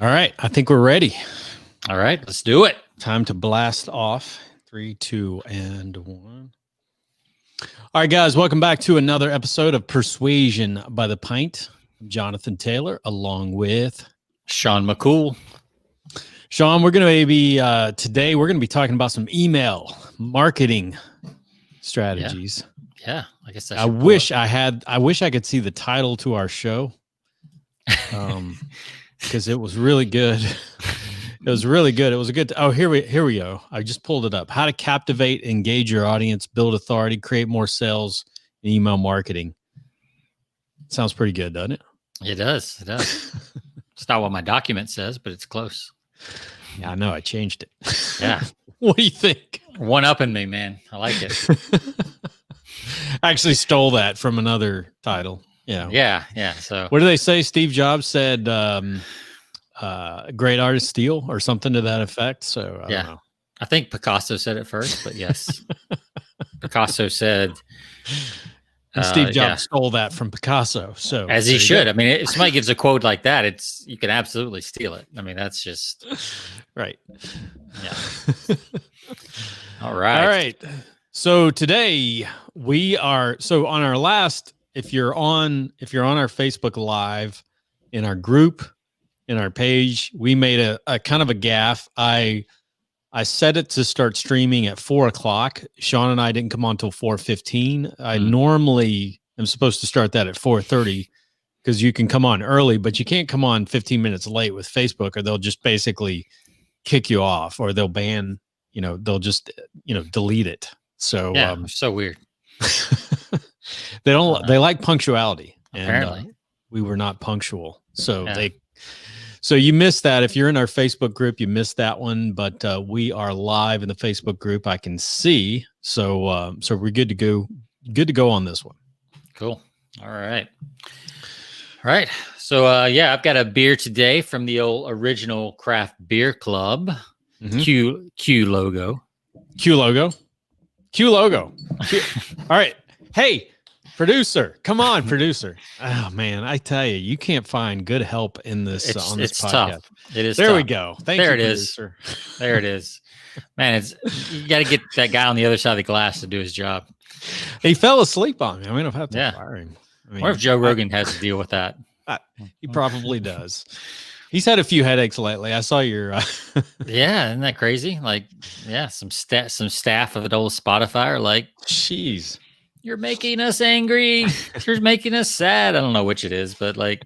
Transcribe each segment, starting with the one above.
All right. I think we're ready. All right, let's do it. Time to blast off. 3, 2, and 1. All right, guys. Welcome back to another episode of Persuasion by the Pint. I'm Jonathan Taylor, along with Sean McCool. Sean, we're going to be today. We're going to be talking about some email marketing strategies. Yeah, I guess I wish I could see the title to our show, because it was really good. It was really good. It was a good. Here we go. I just pulled it up. How to captivate, engage your audience, build authority, create more sales in email marketing. Sounds pretty good, doesn't it? It does. It does. It's not what my document says, but it's close. Yeah, I know. I changed it. Yeah. What do you think? One up in me, man. I like it. I actually stole that from another title. Yeah. Yeah. So what do they say? Steve Jobs said, great artists steal, or something to that effect. So I don't know. I think Picasso said it first, but yes. Picasso said, and Steve Jobs stole that from Picasso. So as he should. I mean, if somebody gives a quote like that, you can absolutely steal it. I mean, that's just right. Yeah. All right. So today we are on our last. If you're on our Facebook Live, in our group, in our page, we made a kind of a gaffe. I set it to start streaming at 4:00. Sean and I didn't come on till 4:15. I normally am supposed to start that at 4:30 because you can come on early, but you can't come on 15 minutes late with Facebook, or they'll just basically kick you off, or they'll ban. They'll just delete it. So yeah, so weird. They don't. They like punctuality. Apparently, and, we were not punctual, so So you missed that. If you're in our Facebook group, you missed that one. But we are live in the Facebook group. I can see. So we're good to go. Good to go on this one. Cool. All right. So I've got a beer today from the old original craft beer club. Mm-hmm. Q logo. All right. Hey, producer, come on, producer. Oh man, I tell you, you can't find good help in this on this podcast. Tough. It is. There tough. we go. Thank you, producer. There it is. Man, you got to get that guy on the other side of the glass to do his job. He fell asleep on me. I mean, I've had to fire him. Or if Joe Rogan has to deal with that. He probably does. He's had a few headaches lately. I saw your. Yeah, isn't that crazy? Like, some staff of the old Spotify are like, "Jeez, you're making us angry. You're making us sad." I don't know which it is, but like,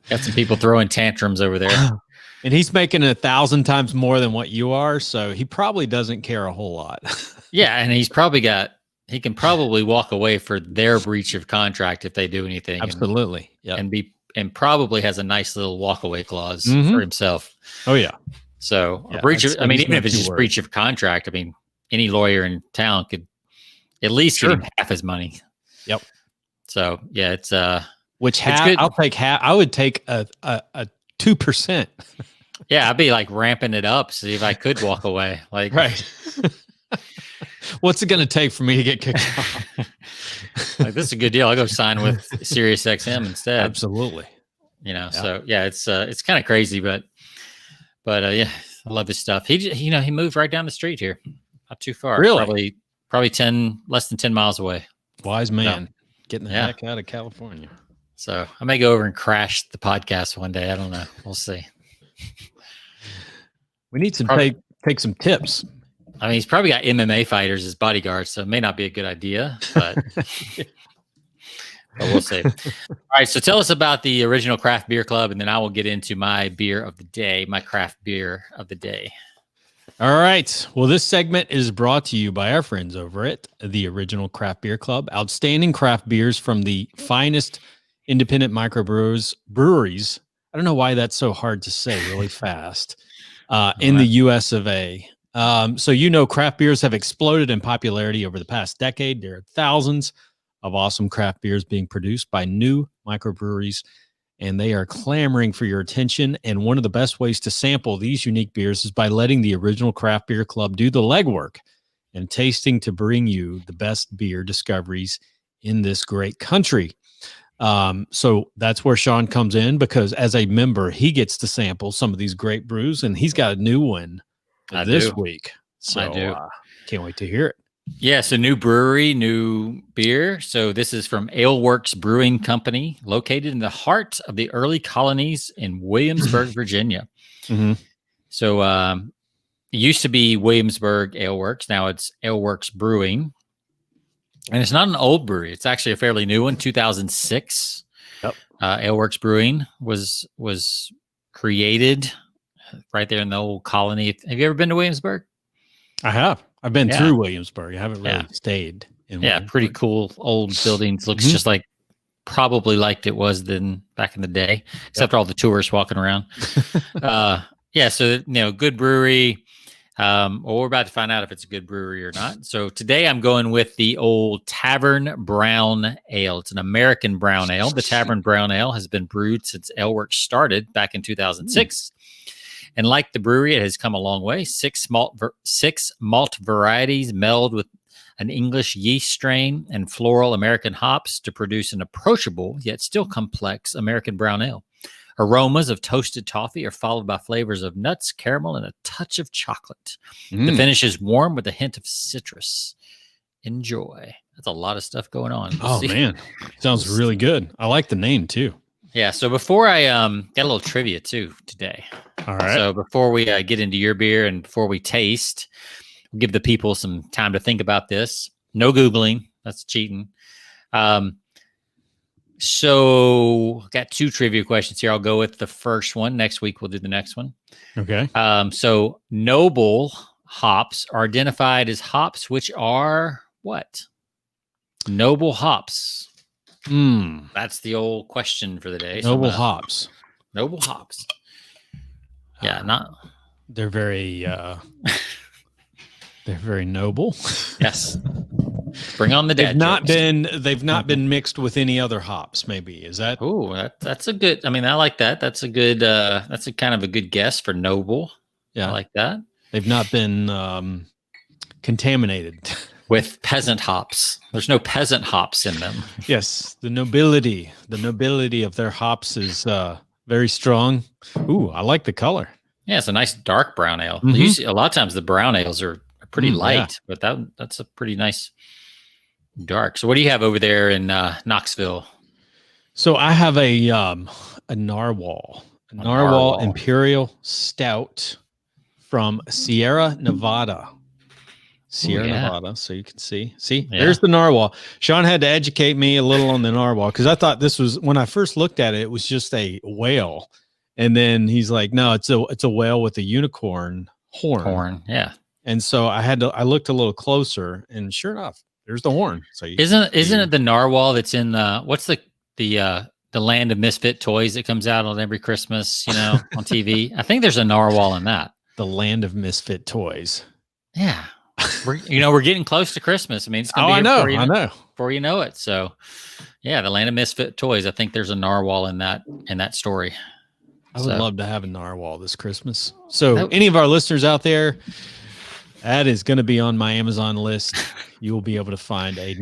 got some people throwing tantrums over there. And he's making 1,000 times more than what you are, so he probably doesn't care a whole lot. Yeah, and he can probably walk away for their breach of contract if they do anything. Absolutely. And probably has a nice little walkaway clause for himself. Oh yeah. So a breach of, even if it's just breach of contract, any lawyer in town could at least get him half his money. Yep. So yeah, it's which half I'll take half. I would take a 2%. Yeah, I'd be like ramping it up, see if I could walk away. Like, right. What's it going to take for me to get kicked off? Like, this is a good deal. I'll go sign with Sirius XM instead. Absolutely. So yeah, it's kind of crazy, but I love his stuff. He moved right down the street here, not too far. Really? Probably less than 10 miles away. Wise man, getting the heck out of California. So I may go over and crash the podcast one day. I don't know. We'll see. We need to take some tips. He's probably got MMA fighters as bodyguards, so it may not be a good idea, but we'll see. All right, so tell us about the original craft beer club, and then I will get into my beer of the day, my craft beer of the day. All right. Well, this segment is brought to you by our friends over at the Original Craft Beer Club. Outstanding craft beers from the finest independent microbreweries. I don't know why that's so hard to say really fast. In the US of A. So, craft beers have exploded in popularity over the past decade. There are thousands of awesome craft beers being produced by new microbreweries, and they are clamoring for your attention. And one of the best ways to sample these unique beers is by letting the Original Craft Beer Club do the legwork and tasting to bring you the best beer discoveries in this great country. So that's where Sean comes in, because as a member, he gets to sample some of these great brews, and he's got a new one I this do. week. So I do. Can't wait to hear it. Yeah, so new brewery, new beer. So this is from Aleworks Brewing Company, located in the heart of the early colonies in Williamsburg, Virginia. Mm-hmm. So it used to be Williamsburg Aleworks. Now it's Aleworks Brewing. And it's not an old brewery. It's actually a fairly new one, 2006. Yep. Aleworks Brewing was created right there in the old colony. Have you ever been to Williamsburg? I have. I've been Yeah. through Williamsburg. I haven't really Yeah. stayed in Yeah, Williamsburg. pretty cool old buildings. Looks Mhm. just like probably like it was then back in the day, except for all the tourists walking around. Yeah, so good brewery. Well, we're about to find out if it's a good brewery or not. So today I'm going with the old Tavern Brown Ale. It's an American brown ale. The Tavern Brown Ale has been brewed since Aleworks started back in 2006. And like the brewery, it has come a long way. Six malt varieties melded with an English yeast strain and floral American hops to produce an approachable yet still complex American brown ale. Aromas of toasted toffee are followed by flavors of nuts, caramel, and a touch of chocolate. The finish is warm with a hint of citrus. Enjoy. That's a lot of stuff going on. Oh, man. Sounds really good. I like the name, too. Yeah. So before I got a little trivia, too, today. All right. So before we get into your beer and before we taste, we'll give the people some time to think about this. No Googling. That's cheating. So got two trivia questions here. I'll go with the first one. Next week, we'll do the next one. Okay. So noble hops are identified as hops, which are what? Noble hops. That's the old question for the day. Noble hops. Noble hops. Yeah, they're very they're very noble. Yes. Bring on the dad. They've not been mixed with any other hops, maybe. Is that? Oh, that's a good, I mean, I like that. That's a good that's a kind of a good guess for noble. Yeah. I like that. They've not been contaminated with peasant hops. There's no peasant hops in them. Yes, the nobility of their hops is very strong. Ooh, I like the color. Yeah, it's a nice dark brown ale. Usually, a lot of times the brown ales are pretty light, but that's a pretty nice dark. So what do you have over there in Knoxville? So I have a Narwhal Imperial Stout from Sierra Nevada. Nevada, so you can see. There's the Narwhal. Sean had to educate me a little on the Narwhal, because I thought this was, when I first looked at it, it was just a whale, and then he's like, no, it's a whale with a unicorn horn. Yeah. And so I looked a little closer, and sure enough, there's the horn. So isn't it the Narwhal that's in what's the Land of Misfit Toys that comes out on every Christmas, on TV? I think there's a Narwhal in that. The Land of Misfit Toys. Yeah. We're getting close to Christmas. I mean, it's going to be I know. Before you know it. So, yeah, the Land of Misfit Toys. I think there's a Narwhal in that story. I would love to have a Narwhal this Christmas. So, any of our listeners out there, that is going to be on my Amazon list. You will be able to find a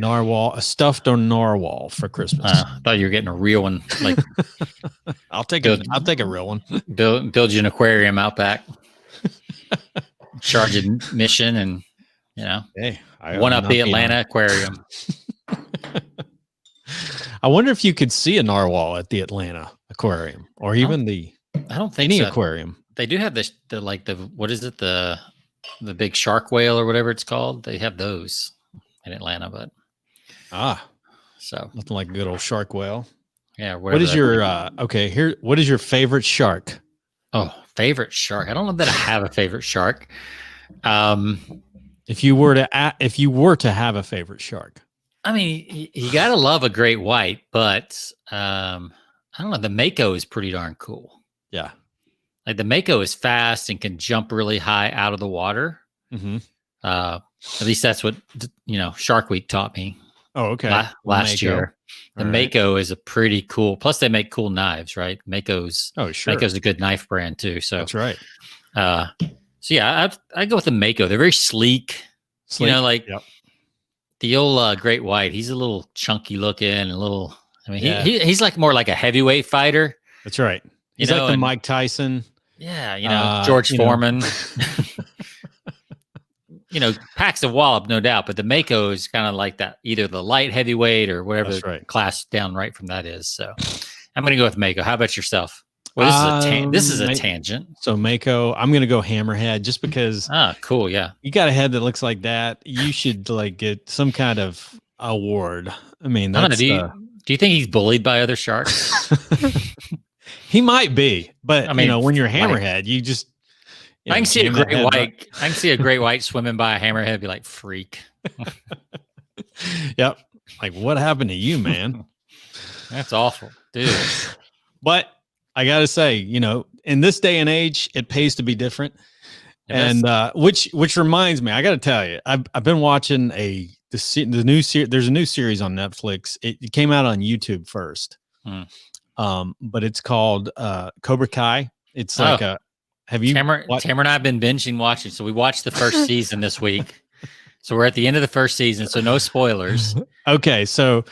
stuffed narwhal for Christmas. I thought you were getting a real one. Like, I'll take a real one. Build you an aquarium out back. Charge admission and. Hey, one up the Atlanta Aquarium. I wonder if you could see a narwhal at the Atlanta Aquarium, or even I don't think any so. aquarium. They do have what is it, the big shark whale or whatever it's called. They have those in Atlanta, but so nothing like a good old shark whale. Yeah. What is your what is your favorite shark? Oh, favorite shark. I don't know that I have a favorite shark. If you were to have a favorite shark, I mean, you gotta love a great white, but I don't know. The Mako is pretty darn cool. Yeah, like the Mako is fast and can jump really high out of the water. At least that's what Shark Week taught me. Oh, okay. Last year, the Mako is a pretty cool. Plus, they make cool knives, right? Mako's a good knife brand too. So that's right. So yeah, I go with the Mako. They're very sleek. The old Great White. He's a little chunky looking, and a little I mean, Yeah. he's like more like a heavyweight fighter. That's right. He's You like know, the and Mike Tyson. yeah, George You know. Foreman. Packs a wallop, no doubt, but the Mako is kind of like that, either the light heavyweight or whatever That's right. class down right from that is. So I'm going to go with Mako. How about yourself? Well, this is a tangent. So Mako, I'm going to go Hammerhead just because. Ah, cool. Yeah. You got a head that looks like that. You should like get some kind of award. I mean, that's. Do you think he's bullied by other sharks? He might be, but I mean, when you're Hammerhead, you just. I can see a great white. I can see a great white swimming by a hammerhead, be like, freak. Yep. Like, what happened to you, man? That's awful, dude. But I gotta say, in this day and age, it pays to be different. And which reminds me, I gotta tell you, I've been watching the new series. There's a new series on Netflix. It came out on YouTube first, but it's called Cobra Kai. It's like a. Have you? Tamara and I have been binging watching. So we watched the first season this week. So we're at the end of the first season. So no spoilers. Okay, so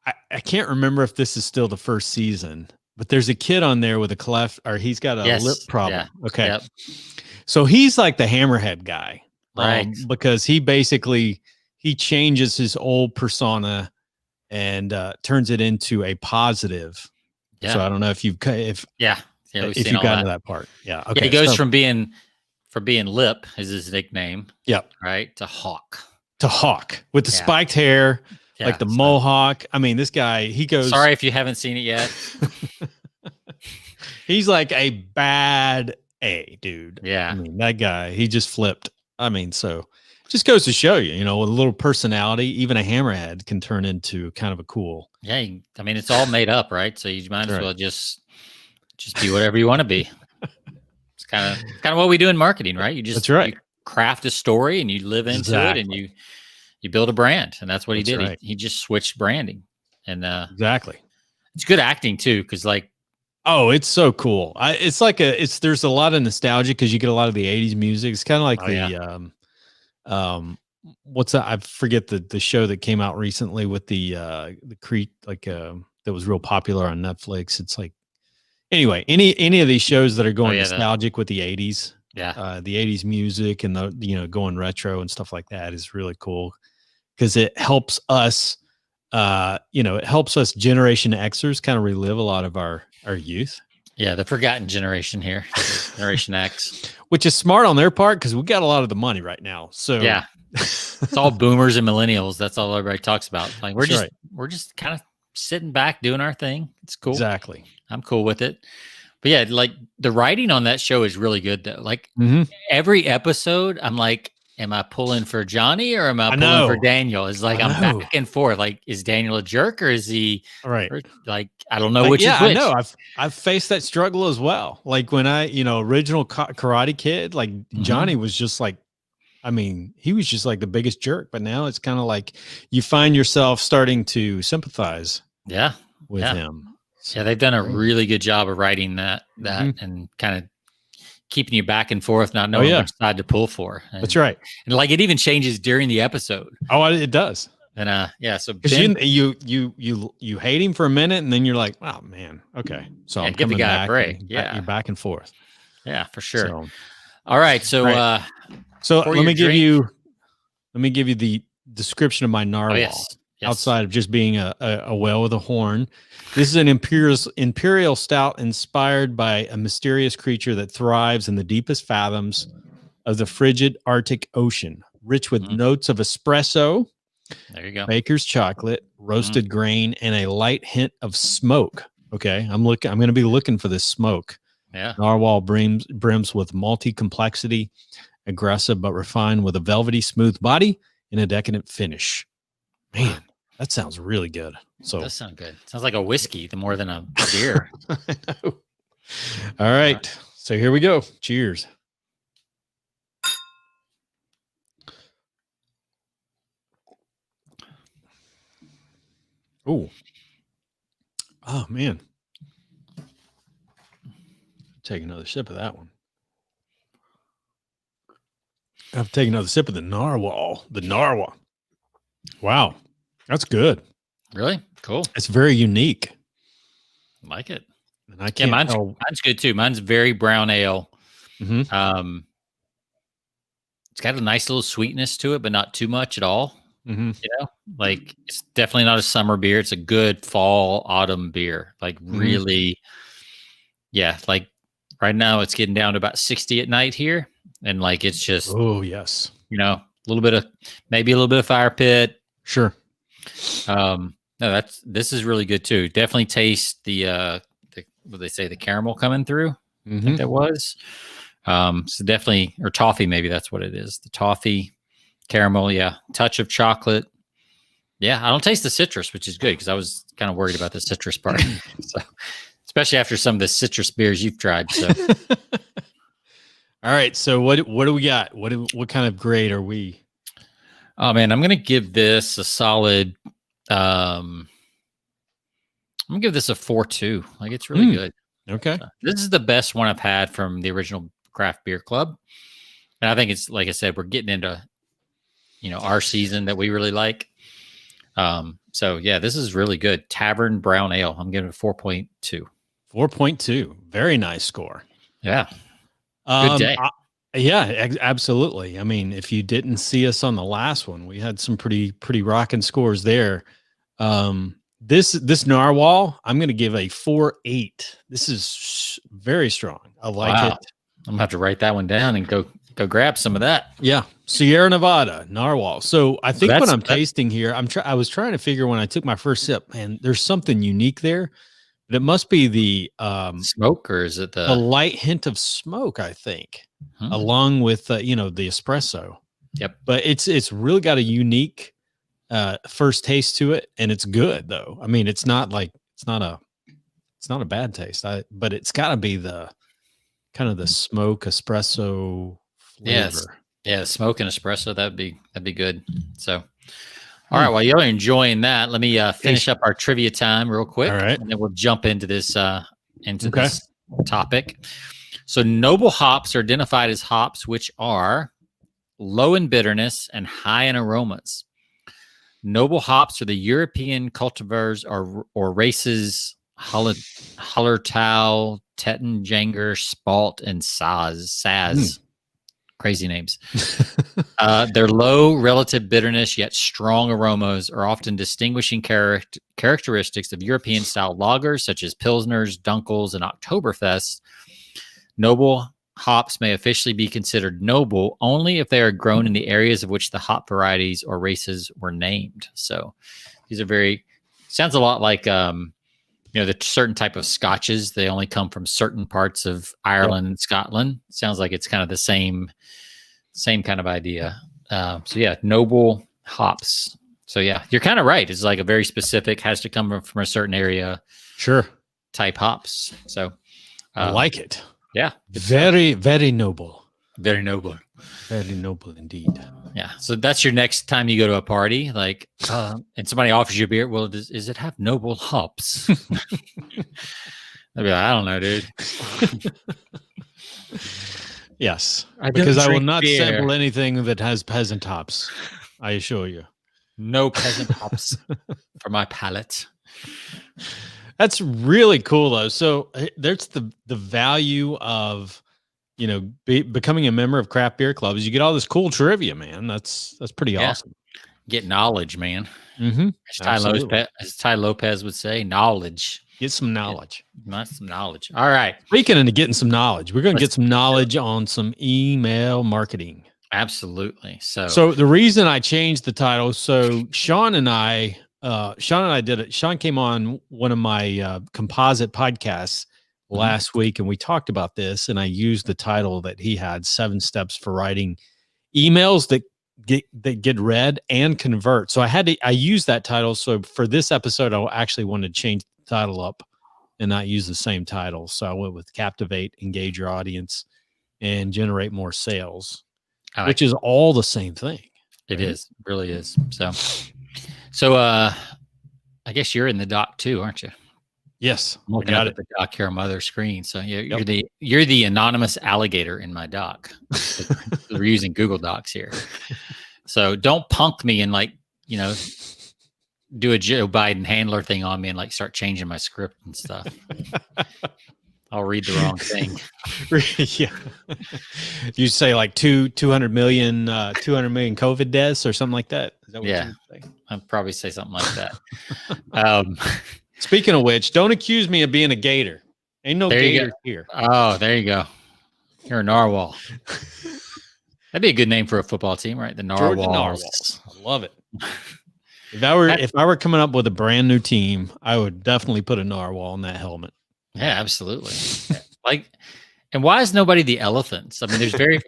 I can't remember if this is still the first season, but there's a kid on there with a cleft, or he's got a lip problem. Yeah. Okay. Yep. So he's like the Hammerhead guy, right? Because he basically changes his old persona and turns it into a positive. Yeah. So I don't know if you if you got into that part. Yeah. Okay. Yeah, he goes from being Lip is his nickname. Yep. Right. To Hawk. With the spiked hair, like the mohawk. I mean, this guy, he goes. Sorry if you haven't seen it yet. He's like a bad A dude. Yeah. I mean, that guy, he just flipped. I mean, so just goes to show you, with a little personality, even a Hammerhead can turn into kind of a cool. Yeah. I mean, it's all made up, right? So you might as well just be whatever you want to be. It's kind of what we do in marketing, right? You just That's right. You craft a story and you live into it and you build a brand. And that's what he did. Right. He just switched branding. And exactly. It's good acting too, because oh, it's so cool. There's a lot of nostalgia because you get a lot of the 80s music. It's kind of like what's that? I forget the show that came out recently with the Creek, that was real popular on Netflix. It's like, anyway, any of these shows that are going nostalgic with the 80s, the 80s music and the going retro and stuff like that is really cool because it helps us, it helps us Generation Xers kind of relive a lot of our youth. Yeah, the forgotten generation here, Generation X, which is smart on their part because we got a lot of the money right now. So yeah, it's all boomers and millennials. That's all everybody talks about. Like we're just kind of sitting back doing our thing. It's cool. Exactly. I'm cool with it. But yeah, like the writing on that show is really good though. Like every episode, I'm like, am I pulling for Johnny or am I pulling for Daniel? It's like I'm back and forth. Like, is Daniel a jerk or is he like I don't know which is which. I know. I've faced that struggle as well. Like when I, original Karate Kid, like Johnny was just like, I mean, he was just like the biggest jerk. But now it's kind of like you find yourself starting to sympathize. With him. So, yeah, they've done a really good job of writing that and kind of keeping you back and forth, not knowing which side to pull for. And, that's right. And like it even changes during the episode. Oh, it does. And so you hate him for a minute, and then you're like, oh man, okay. So I'm give the guy a break. You're back and forth. Yeah, for sure. So, all right. So let me give you the description of my narwhal. Yes. Outside of just being a whale with a horn. This is an imperial stout inspired by a mysterious creature that thrives in the deepest fathoms of the frigid Arctic Ocean, rich with notes of espresso, there you go, baker's chocolate, roasted grain, and a light hint of smoke. Okay, I'm going to be looking for this smoke. Yeah. Narwhal brims with malty complexity, aggressive but refined with a velvety smooth body and a decadent finish. Man, that sounds really good. So that sounds good. Sounds like a whiskey, more than a beer. I know. All right. So here we go. Cheers. Oh man. Take another sip of that one. I have to take another sip of the narwhal. Wow. That's good. Really? Cool. It's very unique. Like it. And I can't tell. Mine's good too. Mine's very brown ale. Mm-hmm. It's got a nice little sweetness to it, but not too much at all. Mm-hmm. You know, like it's definitely not a summer beer. It's a good fall, autumn beer. Like really, yeah. Like right now, it's getting down to about 60 at night here, and like it's just, oh yes, you know, maybe a little bit of fire pit. Sure. No, this is really good too. Definitely taste the what they say, the caramel coming through. I think that was. So definitely, or toffee, maybe that's what it is. The toffee, caramel, yeah. Touch of chocolate. Yeah, I don't taste the citrus, which is good because I was kind of worried about the citrus part. So, especially after some of the citrus beers you've tried. So, all right. So what do we got? What kind of grade are we? Oh man, I'm gonna give this a solid. I'm gonna give this a 4.2. Like it's really good. Okay. So, this is the best one I've had from the original Craft Beer Club, and I think it's, like I said, we're getting into, you know, our season that we really like. So yeah, this is really good. Tavern Brown Ale. I'm giving it a 4.2. 4.2. Very nice score. Yeah. Good day. Yeah, absolutely. I mean, if you didn't see us on the last one, we had some pretty rocking scores there. This narwhal, I'm going to give a 4.8. This is very strong. I like it. I'm gonna have to write that one down and go grab some of that. Yeah, Sierra Nevada narwhal. So I think what I'm tasting here, I was trying to figure when I took my first sip, man, there's something unique there. But it must be the smoke, or is it the light hint of smoke? I think, along with you know, the espresso. Yep. But it's really got a unique first taste to it, and it's good though. I mean, it's not a bad taste. But it's got to be the kind of the smoke espresso flavor. Yeah, smoke and espresso, that'd be good. So, all right, while you're enjoying that, let me finish up our trivia time real quick. All right, and then we'll jump into this this topic. So, noble hops are identified as hops which are low in bitterness and high in aromas. Noble hops are the European cultivars or races Hallertau, Tettenjanger, Spalt, and Saz. Crazy names. Their low relative bitterness yet strong aromas are often distinguishing characteristics of European-style lagers such as Pilsners, Dunkels, and Oktoberfest. Noble hops may officially be considered noble only if they are grown in the areas of which the hop varieties or races were named. So these are sounds a lot like you know, the certain type of scotches, they only come from certain parts of Ireland and Scotland. Sounds like it's kind of the same kind of idea. So yeah, noble hops. So yeah, you're kind of right. It's like a very specific, has to come from a certain area. Sure. Type hops. So I like it. Yeah. Very, very noble. Very noble. Very noble indeed. Yeah. So that's your next time you go to a party, like, and somebody offers you a beer. Well, does it have noble hops? I'd be like, I don't know, dude. Yes. Because I will not sample anything that has peasant hops. I assure you. No peasant hops for my palate. That's really cool though. So there's the value of, you know, becoming a member of craft beer clubs. You get all this cool trivia, man. That's pretty awesome. Get knowledge, man. Mm-hmm. As Ty Lopez would say, knowledge. Get some knowledge. Not some knowledge. All right. Speaking of getting some knowledge, we're going to get some knowledge on some email marketing. Absolutely. So the reason I changed the title, so Sean and I did it. Sean came on one of my composite podcasts last week, and we talked about this, and I used the title that he had, 7 Steps for Writing Emails that get read and convert. So I used that title. So for this episode, I actually wanted to change the title up and not use the same title. So I went with Captivate, Engage Your Audience, and Generate More Sales, which is all the same thing. It is, really is. So I guess you're in the doc too, aren't you? Yes, I'm looking at the doc here on my other screen. So you're the anonymous alligator in my doc. We're using Google Docs here. So don't punk me and, like, you know, do a Joe Biden handler thing on me and like start changing my script and stuff. I'll read the wrong thing. Yeah. You say like 200 million COVID deaths or something like that. Is that what you would say? I'd probably say something like that. Speaking of which, don't accuse me of being a gator. Ain't no gators here. Oh, there you go. You're a narwhal. That'd be a good name for a football team, right? The Narwhals. Georgia Narwhals. I love it. If I were coming up with a brand new team, I would definitely put a narwhal on that helmet. Yeah, absolutely. And why is nobody the elephants? I mean,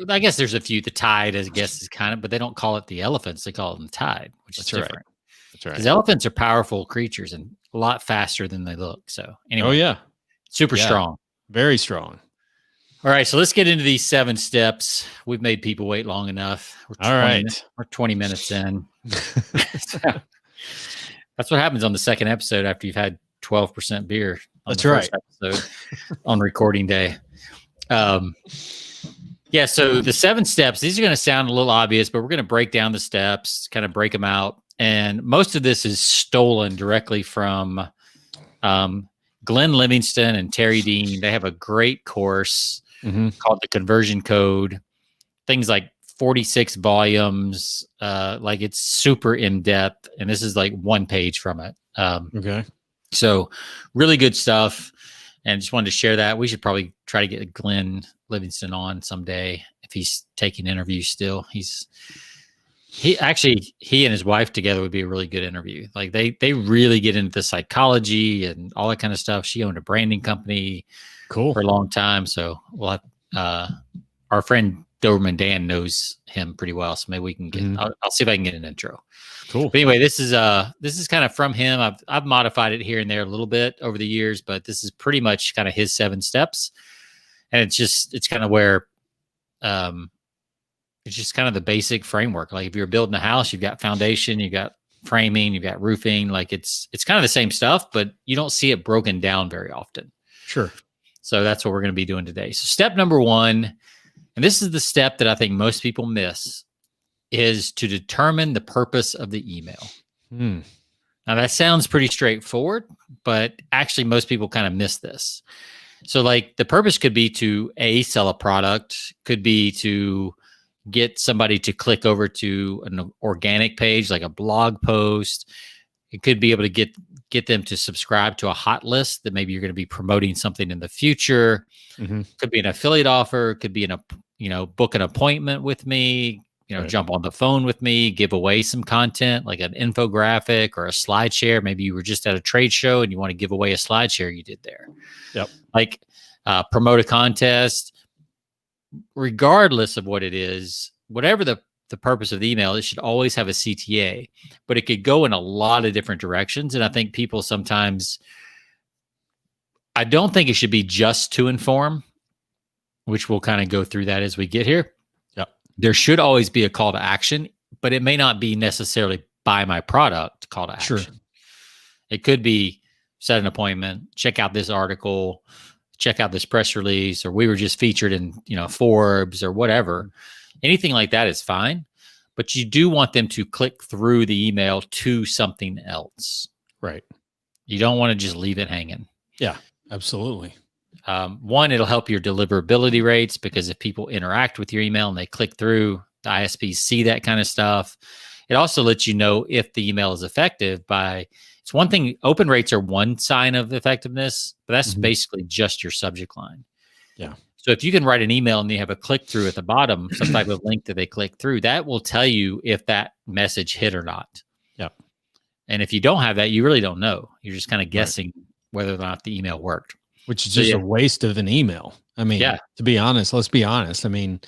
I guess there's a few. The tide, I guess, is kind of, but they don't call it the elephants. They call it the tide, which is different. Right. That's right. Because elephants are powerful creatures and a lot faster than they look. So anyway. Oh yeah. Super strong. Very strong. All right, so let's get into these 7 steps. We've made people wait long enough. We're 20 minutes in. So, that's what happens on the second episode after you've had 12% beer. That's right. Episode on recording day. So the 7 steps, these are going to sound a little obvious, but we're going to break down the steps, kind of break them out. And most of this is stolen directly from Glenn Livingston and Terry Dean. They have a great course called The Conversion Code. Things like 46 volumes. Like it's super in depth. And this is like 1 page from it. Okay. So really good stuff. And just wanted to share that. We should probably try to get Glenn Livingston on someday if he's taking interviews still. He and his wife together would be a really good interview. Like they really get into the psychology and all that kind of stuff. She owned a branding company for a long time. So we'll have our friend Doberman Dan knows him pretty well. So maybe we can get I'll see if I can get an intro. Cool. But anyway, this is kind of from him. I've modified it here and there a little bit over the years, but this is pretty much kind of his 7 steps. And it's kind of where it's just kind of the basic framework. Like if you're building a house, you've got foundation, you've got framing, you've got roofing. Like it's kind of the same stuff, but you don't see it broken down very often. Sure. So that's what we're going to be doing today. So step number 1, and this is the step that I think most people miss, is to determine the purpose of the email. Now that sounds pretty straightforward, but actually most people kind of miss this. So like the purpose could be to sell a product, could be to get somebody to click over to an organic page, like a blog post. It could be able to get them to subscribe to a hot list that maybe you're going to be promoting something in the future. Could be an affiliate offer, could be book an appointment with me, jump on the phone with me, give away some content like an infographic or a slide share. Maybe you were just at a trade show and you want to give away a slide share you did there. Yep. Like promote a contest. Regardless of what it is, whatever the purpose of the email, it should always have a CTA, but it could go in a lot of different directions. And I think people sometimes, I don't think it should be just to inform, which we'll kind of go through that as we get here. Yep. There should always be a call to action, but it may not be necessarily buy my product call to action. Sure. It could be set an appointment, check out this article, check out this press release, or we were just featured in, Forbes or whatever. Anything like that is fine, but you do want them to click through the email to something else. Right. You don't want to just leave it hanging. Yeah, absolutely. 1, it'll help your deliverability rates, because if people interact with your email and they click through, the ISPs see that kind of stuff. It also lets you know if the email is effective it's one thing, open rates are one sign of effectiveness, but that's basically just your subject line. Yeah. So if you can write an email and you have a click through at the bottom, some type of link that they click through, that will tell you if that message hit or not. Yeah. And if you don't have that, you really don't know. You're just kind of guessing whether or not the email worked. Which is just a waste of an email. I mean, to be honest, let's be honest. I mean,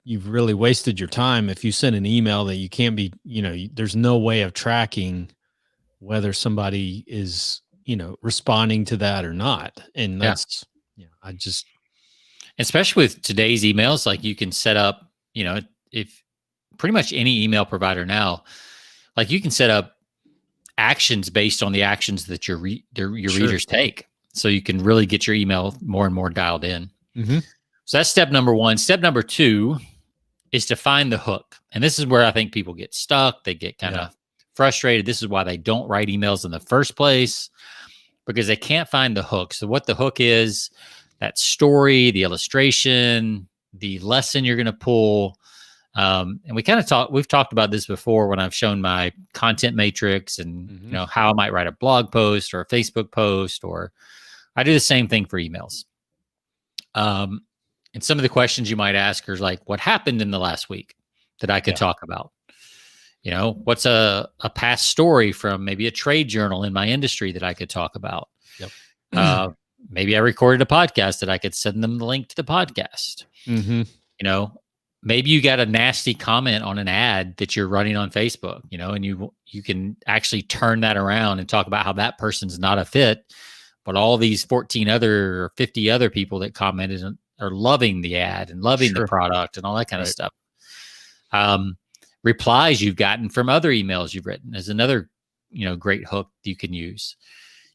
you've really wasted your time if you send an email that you can't be, there's no way of tracking whether somebody is, responding to that or not. And that's, especially with today's emails, like you can set up, if pretty much any email provider now, like you can set up actions based on the actions that your readers take. So you can really get your email more and more dialed in. So that's step number 1. Step number 2 is to find the hook. And this is where I think people get stuck. They get kind of frustrated. This is why they don't write emails in the first place, because they can't find the hook. So what the hook is, that story, the illustration, the lesson you're going to pull. And we've talked about this before when I've shown my content matrix and, how I might write a blog post or a Facebook post, or I do the same thing for emails. And some of the questions you might ask are like, what happened in the last week that I could talk about? What's a past story from maybe a trade journal in my industry that I could talk about? Yep. Maybe I recorded a podcast that I could send them the link to the podcast. Maybe you got a nasty comment on an ad that you're running on Facebook, and you can actually turn that around and talk about how that person's not a fit, but all these 14 other or 50 other people that commented are loving the ad and loving the product and all that kind of stuff. Replies you've gotten from other emails you've written is another, great hook you can use.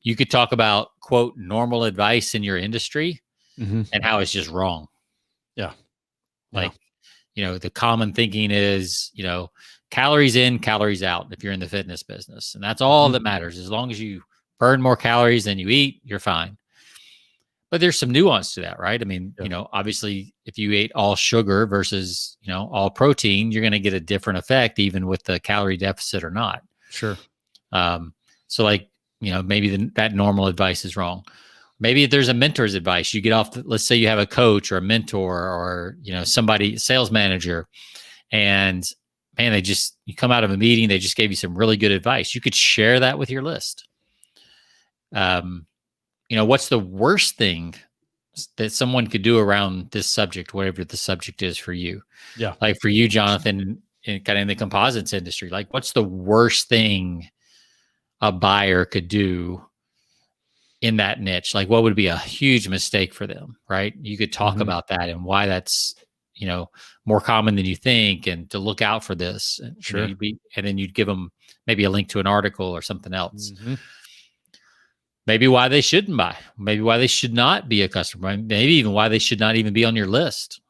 You could talk about, quote, normal advice in your industry and how it's just wrong. Yeah. Like, the common thinking is, calories in, calories out if you're in the fitness business. And that's all that matters. As long as you burn more calories than you eat, you're fine. But there's some nuance to that, right? I mean, obviously if you ate all sugar versus, all protein, you're going to get a different effect, even with the calorie deficit or not. Sure. So like, maybe that normal advice is wrong. Maybe there's a mentor's advice. You get off, let's say you have a coach or a mentor or, somebody, sales manager, and man, you come out of a meeting, they just gave you some really good advice. You could share that with your list. What's the worst thing that someone could do around this subject, whatever the subject is for you? Yeah. Like for you, Jonathan, kind of in the composites industry, like what's the worst thing a buyer could do in that niche? Like what would be a huge mistake for them, right? You could talk about that and why that's, more common than you think, and to look out for this. And, sure. And then you'd give them maybe a link to an article or something else. Maybe why they shouldn't buy, maybe why they should not be a customer, maybe even why they should not even be on your list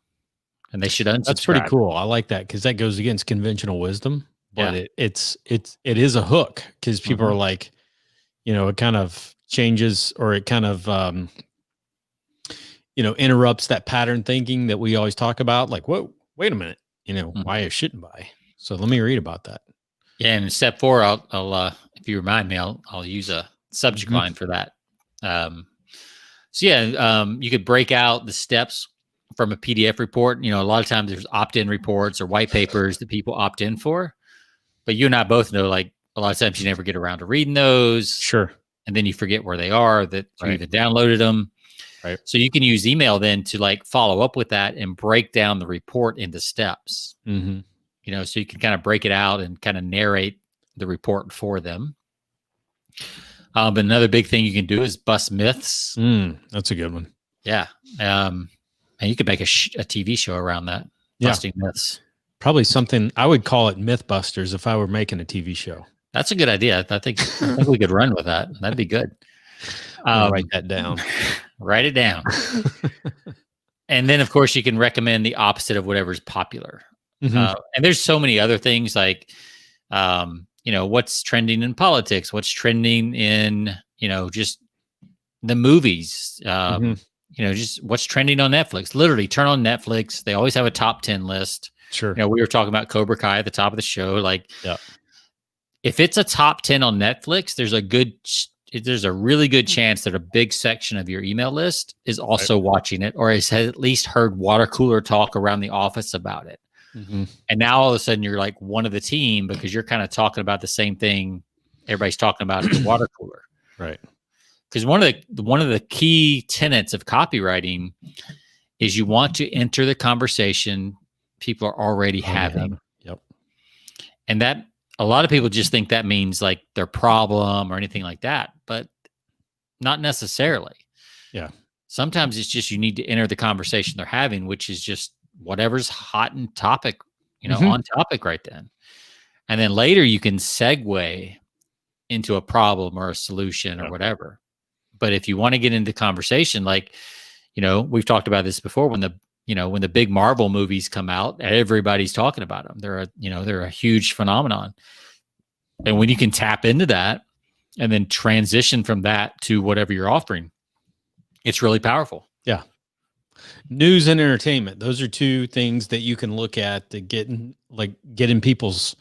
and they should unsubscribe. That's pretty cool. I like that, because that goes against conventional wisdom, but it is a hook, because people are like, it kind of changes, or it kind of, interrupts that pattern thinking that we always talk about. Like, whoa, wait a minute, why I shouldn't buy. So let me read about that. Yeah. And in step 4, I'll if you remind me, I'll use a subject line for that. You could break out the steps from a PDF report. A lot of times there's opt-in reports or white papers that people opt in for, but you and I both know, like, a lot of times you never get around to reading those. Sure. And then you forget where they are, that you even downloaded them. Right. So you can use email then to like follow up with that and break down the report into steps. So you can kind of break it out and kind of narrate the report for them. But another big thing you can do is bust myths. That's a good one. Yeah. And you could make a TV show around that, busting myths. Probably something, I would call it Mythbusters if I were making a TV show. That's a good idea. I think we could run with that. That'd be good. Write that down. Write it down. And then, of course, you can recommend the opposite of whatever's popular. And there's so many other things like, what's trending in politics, what's trending in, just the movies, just what's trending on Netflix. Literally turn on Netflix. They always have a top 10 list. Sure. We were talking about Cobra Kai at the top of the show. Like, if it's a top 10 on Netflix, there's a really good chance that a big section of your email list is also watching it, or has at least heard water cooler talk around the office about it. And now all of a sudden you're like one of the team, because you're kind of talking about the same thing everybody's talking about at the water cooler. Right. Because one of the key tenets of copywriting is you want to enter the conversation people are already having. Yep. And that, a lot of people just think that means like their problem or anything like that, but not necessarily. Yeah. Sometimes it's just you need to enter the conversation they're having, which is just whatever's hot and topic, on topic right then. And then later you can segue into a problem or a solution or whatever. But if you want to get into conversation, like, we've talked about this before, when the big Marvel movies come out, everybody's talking about them. They're a huge phenomenon. And when you can tap into that and then transition from that to whatever you're offering, it's really powerful. Yeah. News and entertainment. Those are two things that you can look at to get in people's,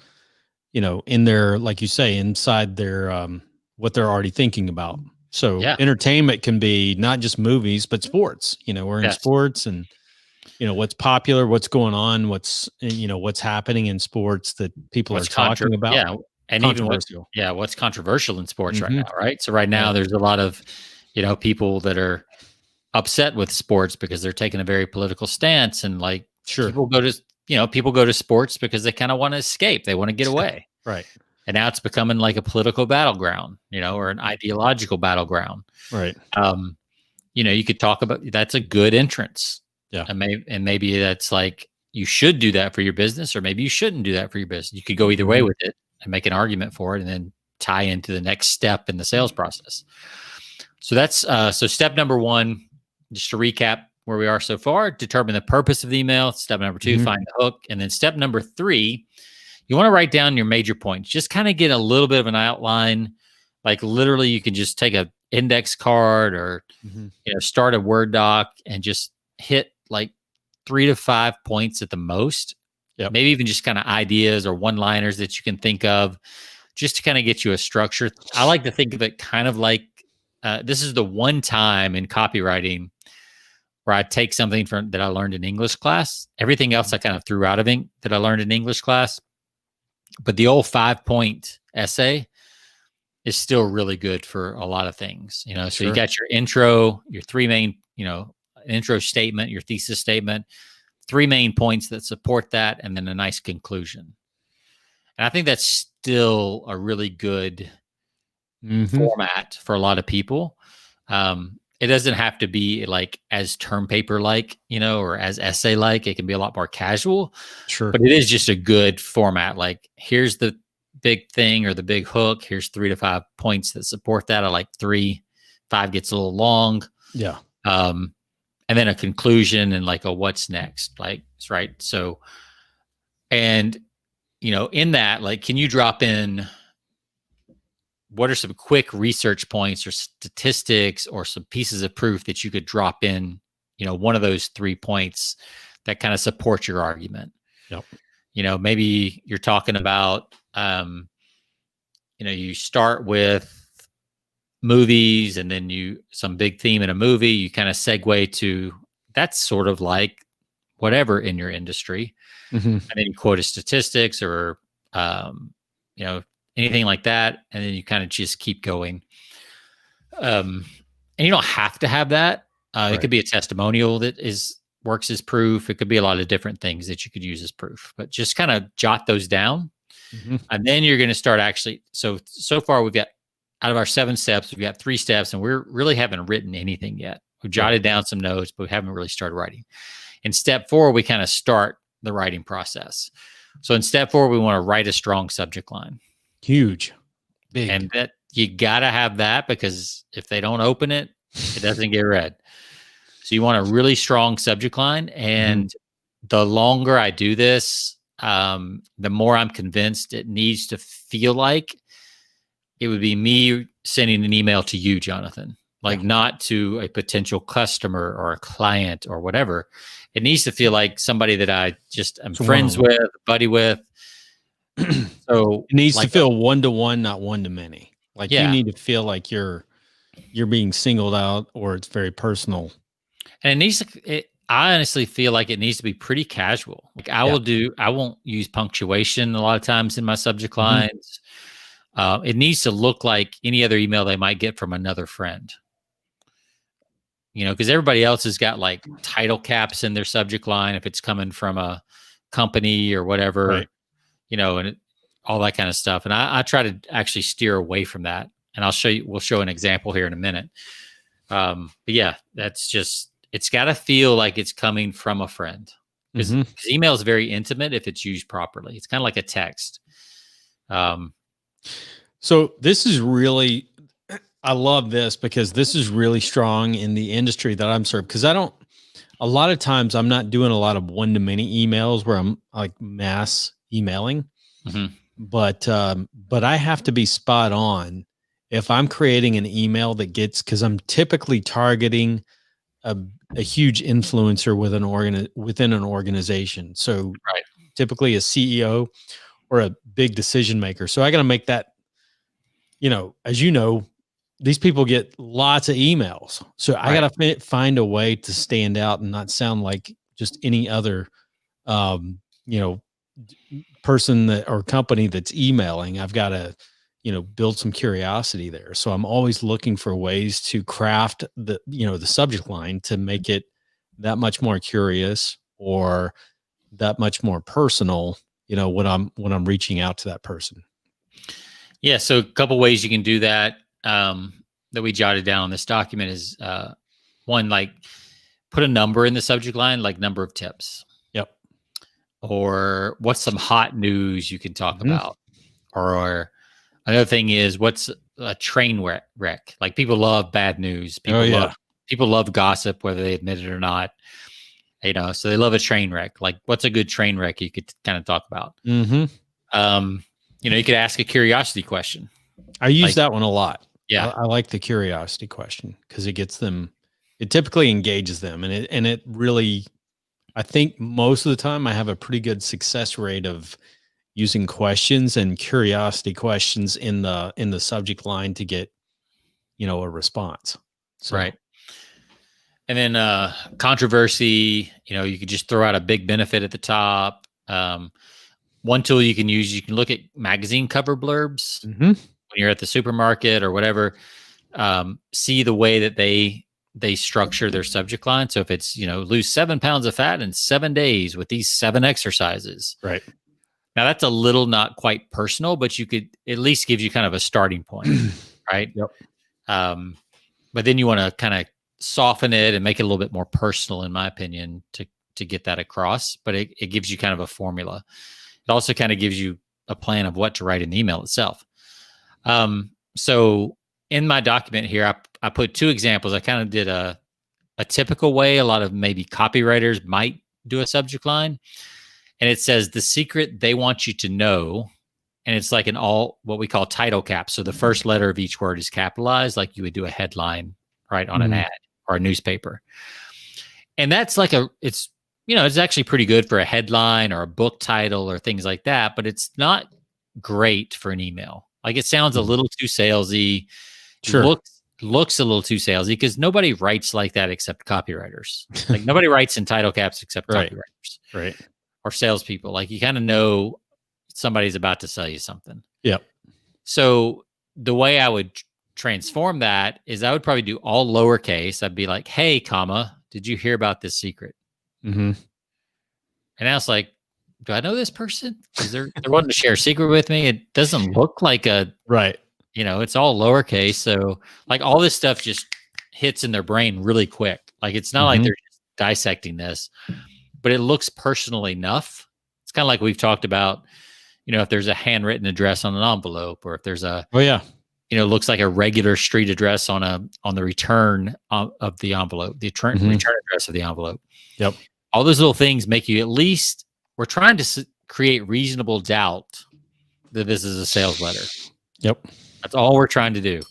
in their, like you say, inside their, what they're already thinking about. So Yeah. entertainment can be not just movies, but sports. We're in Yes. sports, and what's popular, what's going on, what's happening in sports that people are talking about. Yeah. And even what's controversial in sports right now, right? So right now there's a lot of, people that are upset with sports because they're taking a very political stance, and like people go to sports because they kind of want to escape. They want to get away. Right. And now it's becoming like a political battleground, or an ideological battleground. Right. You could talk about, that's a good entrance. Yeah. And maybe that's like, you should do that for your business, or maybe you shouldn't do that for your business. You could go either way with it and make an argument for it, and then tie into the next step in the sales process. So that's, so step number one, just to recap where we are so far, determine the purpose of the email. Step number two, find the hook. And then step number three, you want to write down your major points. Just kind of get a little bit of an outline. Like literally you can just take a index card or, start a Word doc and just hit like 3 to 5 points at the most. Yep. Maybe even just kind of ideas or one-liners that you can think of, just to kind of get you a structure. I like to think of it kind of like, this is the one time in copywriting where I take something that I learned in English class. Everything else I kind of threw out of ink that I learned in English class. But the old 5-point essay is still really good for a lot of things. So you got your intro, your three main, intro statement, your thesis statement, 3 main points that support that, and then a nice conclusion. And I think that's still a really good format for a lot of people. It doesn't have to be like as term paper like, or as essay like. It can be a lot more casual. Sure. But it is just a good format. Like, here's the big thing or the big hook. Here's 3 to 5 points that support that. I like 3. 5 gets a little long. Yeah. And then a conclusion and like a what's next. Like, right. So, and in that, like, can you drop in what are some quick research points or statistics or some pieces of proof that you could drop in, one of those 3 points that kind of support your argument? Yep. Maybe you're talking about, you start with movies and then some big theme in a movie, you kind of segue to, that's sort of like whatever in your industry. And then you quote a statistics or, anything like that. And then you kind of just keep going. And you don't have to have that. It could be a testimonial that works as proof. It could be a lot of different things that you could use as proof, but just kind of jot those down. And then you're going to start actually. So far we've got, out of our 7 steps, we've got 3 steps, and we really haven't written anything yet. We've jotted down some notes, but we haven't really started writing. In step 4, we kind of start the writing process. So in step 4, we want to write a strong subject line. Huge. Big. And that you got to have that, because if they don't open it, it doesn't get read. So you want a really strong subject line. And the longer I do this, the more I'm convinced it needs to feel like it would be me sending an email to you, Jonathan, like not to a potential customer or a client or whatever. It needs to feel like somebody that I just am friends with, buddy with. So it needs to feel one-to-one, not one-to-many. Like you need to feel like you're being singled out, or it's very personal. And it needs to, I honestly feel like it needs to be pretty casual. Like I won't use punctuation a lot of times in my subject lines. It needs to look like any other email they might get from another friend. Because everybody else has got like title caps in their subject line if it's coming from a company or whatever, and all that kind of stuff. And I try to actually steer away from that. And we'll show an example here in a minute. But yeah, that's just, it's got to feel like it's coming from a friend. Because email is very intimate if it's used properly. It's kind of like a text. So this is really, I love this because this is really strong in the industry that I'm serving. Because a lot of times I'm not doing a lot of one-to-many emails where I'm like mass emailing. but I have to be spot on if I'm creating an email that gets, because I'm typically targeting a huge influencer within an organization. So Right. typically a CEO or a big decision maker. So I got to make that, as you know, these people get lots of emails. So I Right. got to find a way to stand out and not sound like just any other, um, you know, person that or company that's emailing. I've got to, build some curiosity there. So I'm always looking for ways to craft the subject line to make it that much more curious or that much more personal, when I'm reaching out to that person. Yeah. So a couple ways you can do that, that we jotted down on this document is, one, like put a number in the subject line, like number of tips, Yep. or what's some hot news you can talk Mhm. about, or another thing is what's a train wreck. Like people love bad news. People love gossip, whether they admit it or not. So they love a train wreck. Like what's a good train wreck you could kind of talk about? Mhm. You could ask a curiosity question. I use Like, that one a lot. yeah, I like the curiosity question because it typically engages them, and it really, I think most of the time I have a pretty good success rate of using questions and curiosity questions in the subject line to get, a response. So, right. And then controversy, you could just throw out a big benefit at the top. One tool you can use, you can look at magazine cover blurbs mhm. when you're at the supermarket or whatever. See the way that they structure their subject line. So if it's, lose 7 pounds of fat in 7 days with these 7 exercises. Right. Now that's a little not quite personal, but you could at least gives you kind of a starting point, right? Yep. But then you want to kind of soften it and make it a little bit more personal, in my opinion, to get that across. But it gives you kind of a formula. It also kind of gives you a plan of what to write in the email itself. So in my document here, I put 2 examples. I kind of did a typical way a lot of maybe copywriters might do a subject line. And it says the secret they want you to know. And it's like what we call title cap. So the first letter of each word is capitalized, like you would do a headline, right, on an ad or a newspaper. And that's it's actually pretty good for a headline or a book title or things like that, but it's not great for an email. Like it sounds a little too salesy. Sure. Looks a little too salesy because nobody writes like that except copywriters. Like nobody writes in title caps except Right. copywriters. Right. Or salespeople. Like you kind of know somebody's about to sell you something. Yep. So the way I would transform that is I would probably do all lowercase. I'd be like, hey, comma, did you hear about this secret? Mm-hmm. And I was like, do I know this person? Is they're wanting to share a secret with me? It doesn't look like Right. It's all lowercase. So like all this stuff just hits in their brain really quick. Like it's not like they're just dissecting this, but it looks personal enough. It's kind of like we've talked about, if there's a handwritten address on an envelope, or if there's looks like a regular street address on the return of the envelope, the return address of the envelope. Yep. All those little things make you we're trying to create reasonable doubt that this is a sales letter. Yep. That's all we're trying to do,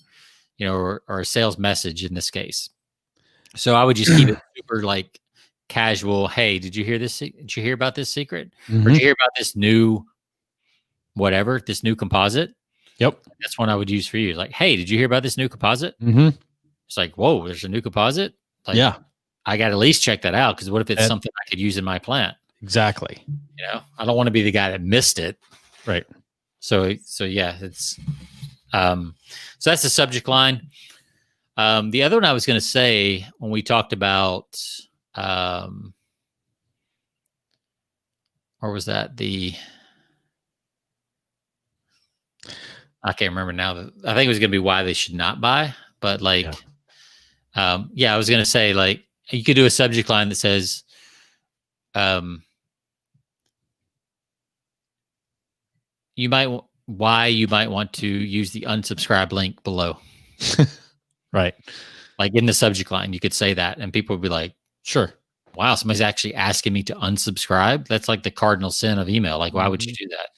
or a sales message in this case. So I would just keep it super like casual. Hey, did you hear this? Did you hear about this secret? Or did you hear about this new this new composite? Yep. That's one I would use for you. Like, hey, did you hear about this new composite? Mm-hmm. It's like, whoa, there's a new composite? Like, yeah. I got to at least check that out because what if it's something I could use in my plant? Exactly. I don't want to be the guy that missed it. Right. So yeah, it's so that's the subject line. The other one I was going to say when we talked about or was that I can't remember now. I think it was going to be why they should not buy, but like, I was going to say like you could do a subject line that says, why you might want to use the unsubscribe link below. Right. Like in the subject line, you could say that and people would be like, sure. Wow, somebody's actually asking me to unsubscribe. That's like the cardinal sin of email. Like, why would you do that?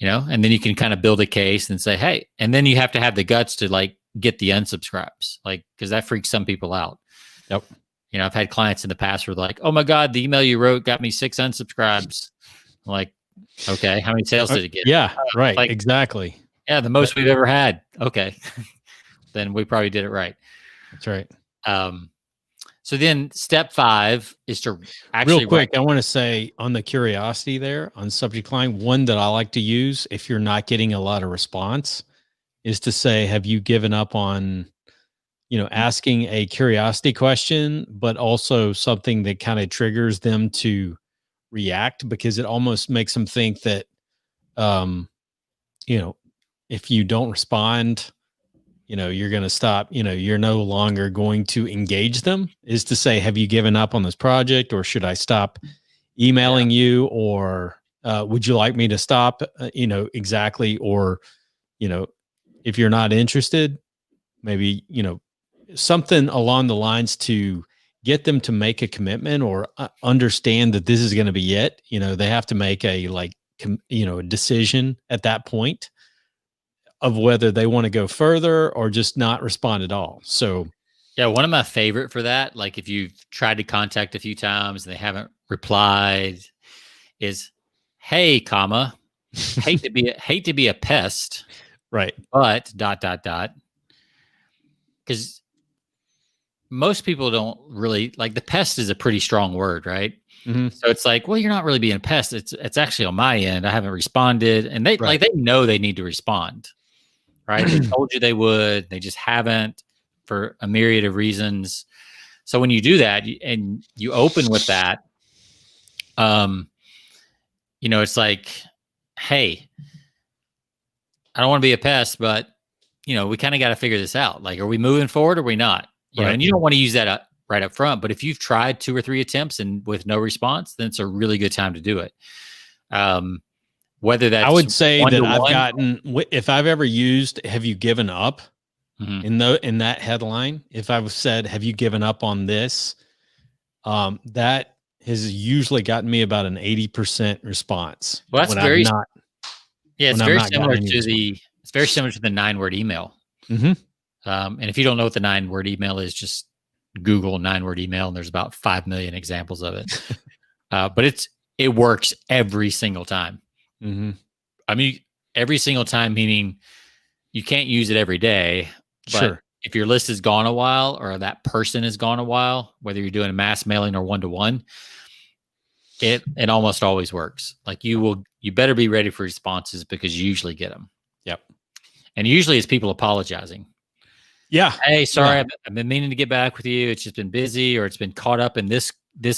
and then you can kind of build a case and say, hey, and then you have to have the guts to like get the unsubscribes, like, because that freaks some people out. Yep. I've had clients in the past who are like, oh my God, the email you wrote got me 6 unsubscribes. I'm like, okay, how many sales did it get? Yeah, right. Like, exactly. Yeah, the most we've ever had. Okay. Then we probably did it right. That's right. So then step 5 is to actually real quick. I want to say on the curiosity there on subject line, one that I like to use if you're not getting a lot of response is to say, have you given up on, asking a curiosity question, but also something that kind of triggers them to react, because it almost makes them think that, if you don't respond, you're going to stop, you're no longer going to engage them, is to say, have you given up on this project, or should I stop emailing you, or would you like me to stop, exactly. Or, if you're not interested, maybe, something along the lines to get them to make a commitment, or understand that this is going to be it. They have to make a a decision at that point of whether they want to go further or just not respond at all. So yeah, one of my favorite for that, like if you've tried to contact a few times and they haven't replied, is, hey, comma, hate to be a pest, right, but ... because most people don't really like, the pest is a pretty strong word, right? Mm-hmm. So it's like, well, you're not really being a pest. It's actually on my end. I haven't responded, and they Right. they know they need to respond, right? They told you they would, they just haven't, for a myriad of reasons. So when you do that and you open with that, it's like, hey, I don't want to be a pest, but we kind of got to figure this out. Like, are we moving forward or are we not? And you don't want to use that right up front, but if you've tried 2 or 3 attempts and with no response, then it's a really good time to do it. Whether that's, I would say that I've one-to-one, gotten, if I've ever used, have you given up, in that headline, if I've said, have you given up on this, that has usually gotten me about an 80% response. Well, that's when very, I'm not, it's when very I'm not similar gotten any to it's very similar to the 9-word email. Mhm. And if you don't know what the 9-word email is, just Google 9-word email, and there's about 5 million examples of it. But it works every single time. Mm-hmm. I mean, every single time, meaning you can't use it every day. But Sure. if your list is gone a while, or that person is gone a while, whether you're doing a mass mailing or one-to-one, it almost always works. Like, you better be ready for responses, because you usually get them. Yep. And usually it's people apologizing. Yeah. Hey, sorry, I've been meaning to get back with you. It's just been busy, or it's been caught up in this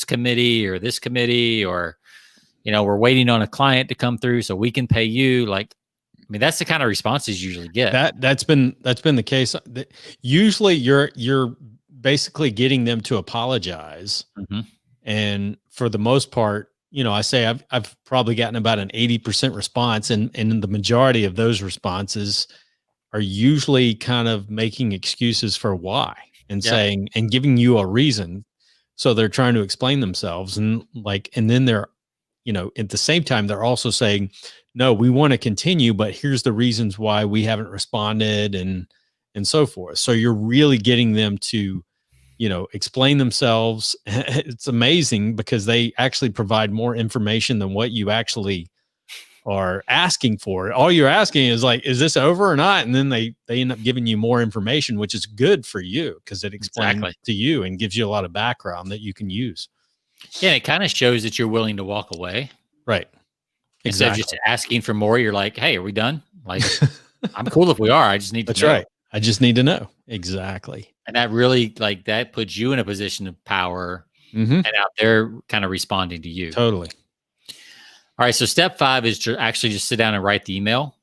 committee or this committee, or, we're waiting on a client to come through so we can pay you. Like, I mean, that's the kind of responses you usually get. That's been the case. Usually you're basically getting them to apologize. Mm-hmm. And for the most part, I say I've probably gotten about an 80% response, and the majority of those responses are usually kind of making excuses for why, and saying, and giving you a reason. So they're trying to explain themselves, and then they're, at the same time, they're also saying, no, we want to continue, but here's the reasons why we haven't responded, and so forth. So you're really getting them to, explain themselves. It's amazing, because they actually provide more information than what you actually are asking for. All you're asking is like, is this over or not? And then they end up giving you more information, which is good for you, because it explains to you and gives you a lot of background that you can use. Yeah, it kind of shows that you're willing to walk away. Right. Instead of just asking for more, you're like, hey, are we done? Like, I'm cool if we are. I just need to know. Right. I just need to know. Exactly. And that really, that puts you in a position of power, and out there kind of responding to you. Totally. All right. So step 5 is to actually just sit down and write the email,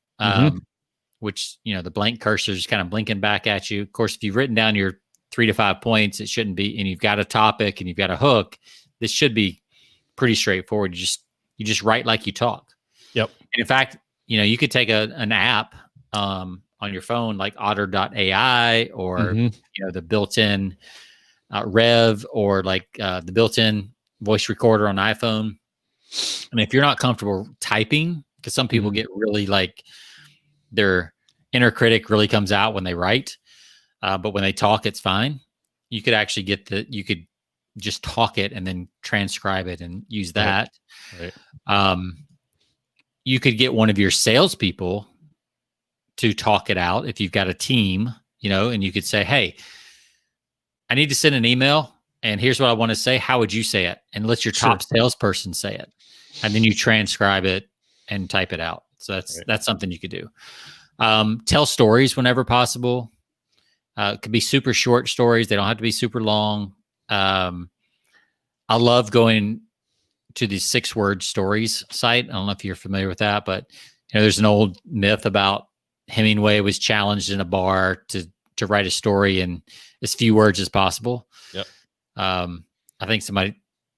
which, the blank cursor is kind of blinking back at you. Of course, if you've written down your 3 to 5 points, it shouldn't be, and you've got a topic and you've got a hook, this should be pretty straightforward. You just write like you talk. Yep. And in fact, you could take an app on your phone, like otter.ai, or, the built-in Rev, or like the built-in voice recorder on iPhone. And if you're not comfortable typing, because some people get really like their inner critic really comes out when they write, but when they talk, it's fine. You could actually you could just talk it and then transcribe it and use that. Right. You could get one of your salespeople to talk it out if you've got a team, and you could say, hey, I need to send an email and here's what I want to say. How would you say it? And let your top salesperson say it. And then you transcribe it and type it out. So that's something you could do. Tell stories whenever possible. It could be super short stories. They don't have to be super long. I love going to the 6-word stories site. I don't know if you're familiar with that, but there's an old myth about Hemingway was challenged in a bar to write a story in as few words as possible. Yep. I think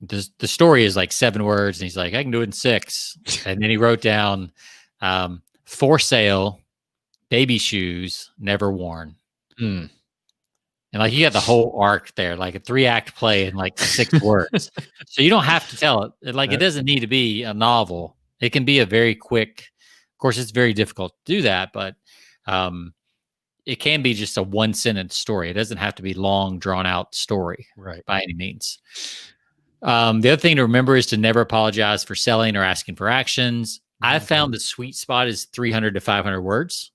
the story is like 7 words, and he's like, I can do it in 6. And then he wrote down, for sale, baby shoes, never worn. And like you got the whole arc there, like a 3-act play in like 6 words. So you don't have to tell it. Like it doesn't need to be a novel. It can be a very quick. Of course, it's very difficult to do that, but it can be just a 1-sentence story. It doesn't have to be long, drawn out story, by any means. The other thing to remember is to never apologize for selling or asking for actions. I found the sweet spot is 300 to 500 words.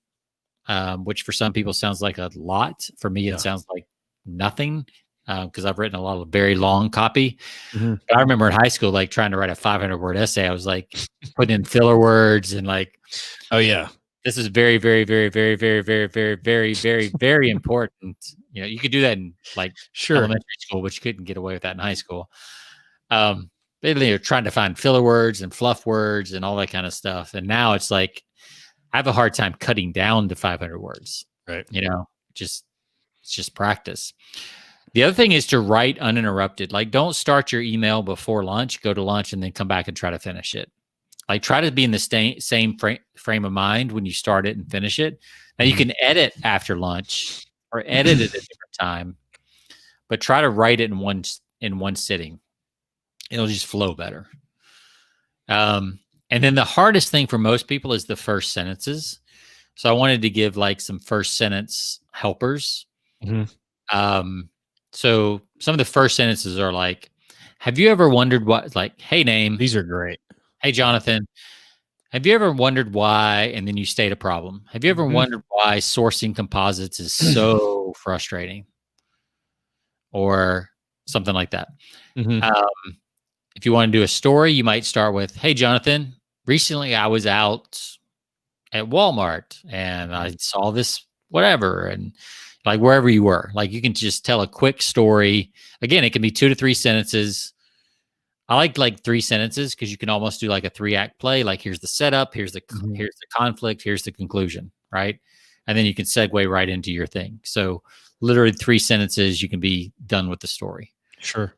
Which for some people sounds like a lot. For me, it sounds like nothing because I've written a lot of very long copy. But I remember in high school, like trying to write a 500-word essay, I was like putting in filler words and like, oh yeah, this is very, very, very, very, very, very, very, very, very, very important. You could do that in like elementary school, but you couldn't get away with that in high school. They're trying to find filler words and fluff words and all that kind of stuff. And now it's like, I have a hard time cutting down to 500 words. Right. It's just practice. The other thing is to write uninterrupted. Like, don't start your email before lunch, go to lunch, and then come back and try to finish it. Like, try to be in the same frame of mind when you start it and finish it. Now, you can edit after lunch or edit it at a different time, but try to write it in one sitting. It'll just flow better. And then the hardest thing for most people is the first sentences. So I wanted to give like some first sentence helpers. So some of the first sentences are like, have you ever wondered what, like, hey, name. These are great. Hey, Jonathan, have you ever wondered why? And then you state a problem. Have you ever wondered why sourcing composites is so frustrating? Or something like that. If you want to do a story, you might start with, hey, Jonathan, recently I was out at Walmart and I saw this whatever, and like wherever you were, like you can just tell a quick story. Again, it can be 2 to 3 sentences. I like 3 sentences because you can almost do like a 3-act play. Like here's the setup, here's the conflict, here's the conclusion, right? And then you can segue right into your thing. So literally 3 sentences, you can be done with the story. Sure.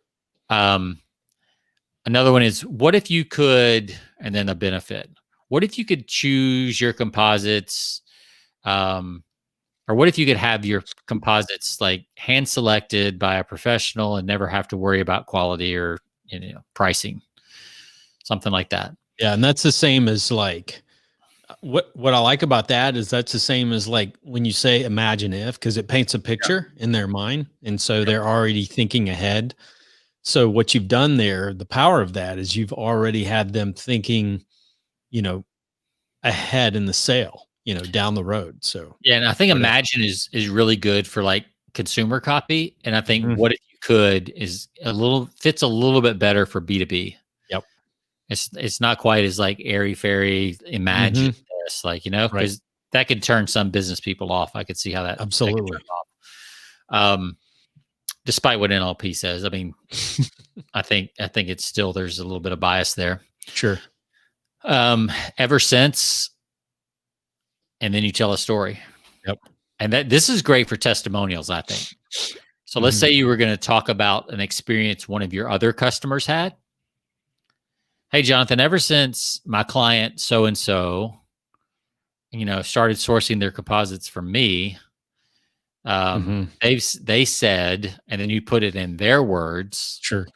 Another one is, what if you could, and then a benefit. What if you could choose your composites, or what if you could have your composites like hand selected by a professional and never have to worry about quality or pricing, something like that. Yeah, and that's the same as like what I like about that is that's the same as like when you say imagine if, because it paints a picture in their mind, and so they're already thinking ahead. So what you've done there, the power of that is you've already had them thinking, ahead in the sale, down the road. So yeah, and I think imagine is really good for like consumer copy, and I think what if you could is fits a little bit better for B2B. Yep, it's not quite as like airy fairy. Imagine this, like because that could turn some business people off. I could see how that absolutely that could turn off. Despite what NLP says, I mean, I think it's still, there's a little bit of bias there. Sure. Ever since, and then you tell a story. Yep. And this is great for testimonials, I think. So let's say you were going to talk about an experience one of your other customers had. Hey, Jonathan, ever since my client so-and-so, started sourcing their composites from me, they said, and then you put it in their words. Sure.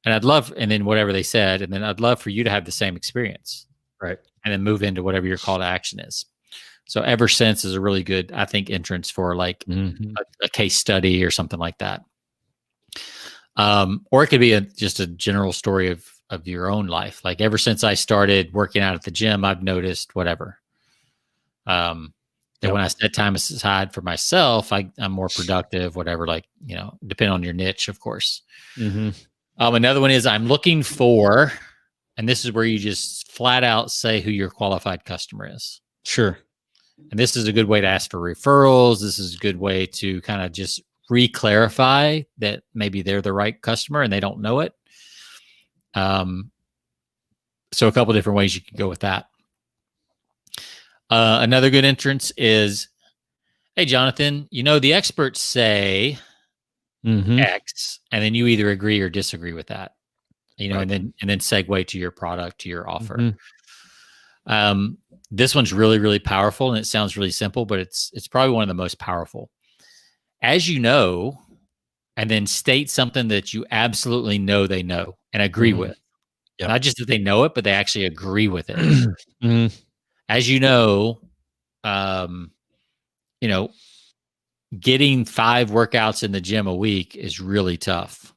And and then whatever they said, and then I'd love for you to have the same experience. Right. and then move into whatever your call to action is. So ever since is a really good, I think, entrance for like a case study or something like that. Or it could be just a general story of your own life. Like ever since I started working out at the gym, I've noticed whatever. That when I set time aside for myself, I'm more productive, whatever, like, depending on your niche, of course. Another one is I'm looking for, and this is where you just flat out say who your qualified customer is. Sure. And this is a good way to ask for referrals. This is a good way to kind of just re-clarify that maybe they're the right customer and they don't know it. So a couple different ways you can go with that. Another good entrance is, hey, Jonathan, the experts say X, and then you either agree or disagree with that, right. and then segue to your product, to your offer. This one's really, really powerful, and it sounds really simple, but it's probably one of the most powerful. As you know, and then state something that you absolutely know they know and agree with. Yep. Not just that they know it, but they actually agree with it. As you know, getting 5 workouts in the gym a week is really tough.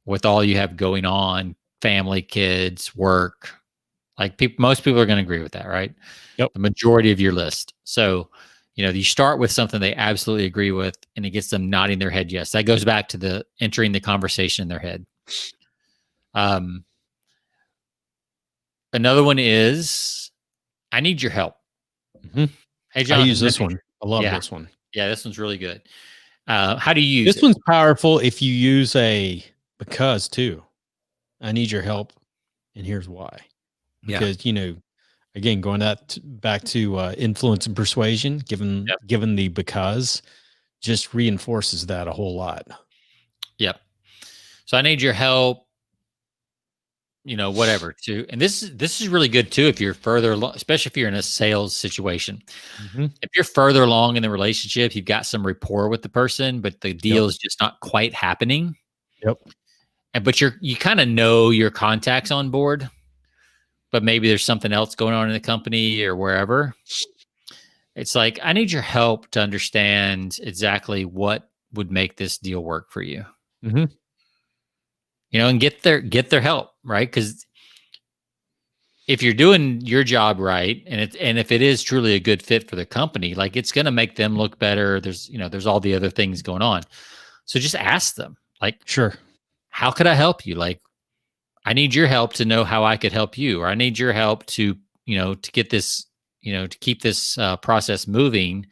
With all you have going on, family, kids, work. Like most people are going to agree with that, right? Yep. The majority of your list. So, you start with something they absolutely agree with, and it gets them nodding their head yes. That goes back to the entering the conversation in their head. Another one is, I need your help. Hey, Jonathan, I use this one. I love this one. Yeah, this one's really good. How do you use this? This one's powerful if you use a because too. I need your help, and here's why. Because again, going back to influence and persuasion, given the because, just reinforces that a whole lot. Yep. So I need your help. Whatever too. And this is really good too if you're further along, especially if you're in a sales situation. If you're further along in the relationship, you've got some rapport with the person, but the deal is just not quite happening. But you kind of know your contacts on board, but maybe there's something else going on in the company or wherever. It's like, I need your help to understand exactly what would make this deal work for you. And get their help, right? Because if you're doing your job right, and if it is truly a good fit for the company, like it's going to make them look better. There's all the other things going on. So just ask them, like, sure, how could I help you? Like, I need your help to know how I could help you, or I need your help to get this, to keep this process moving.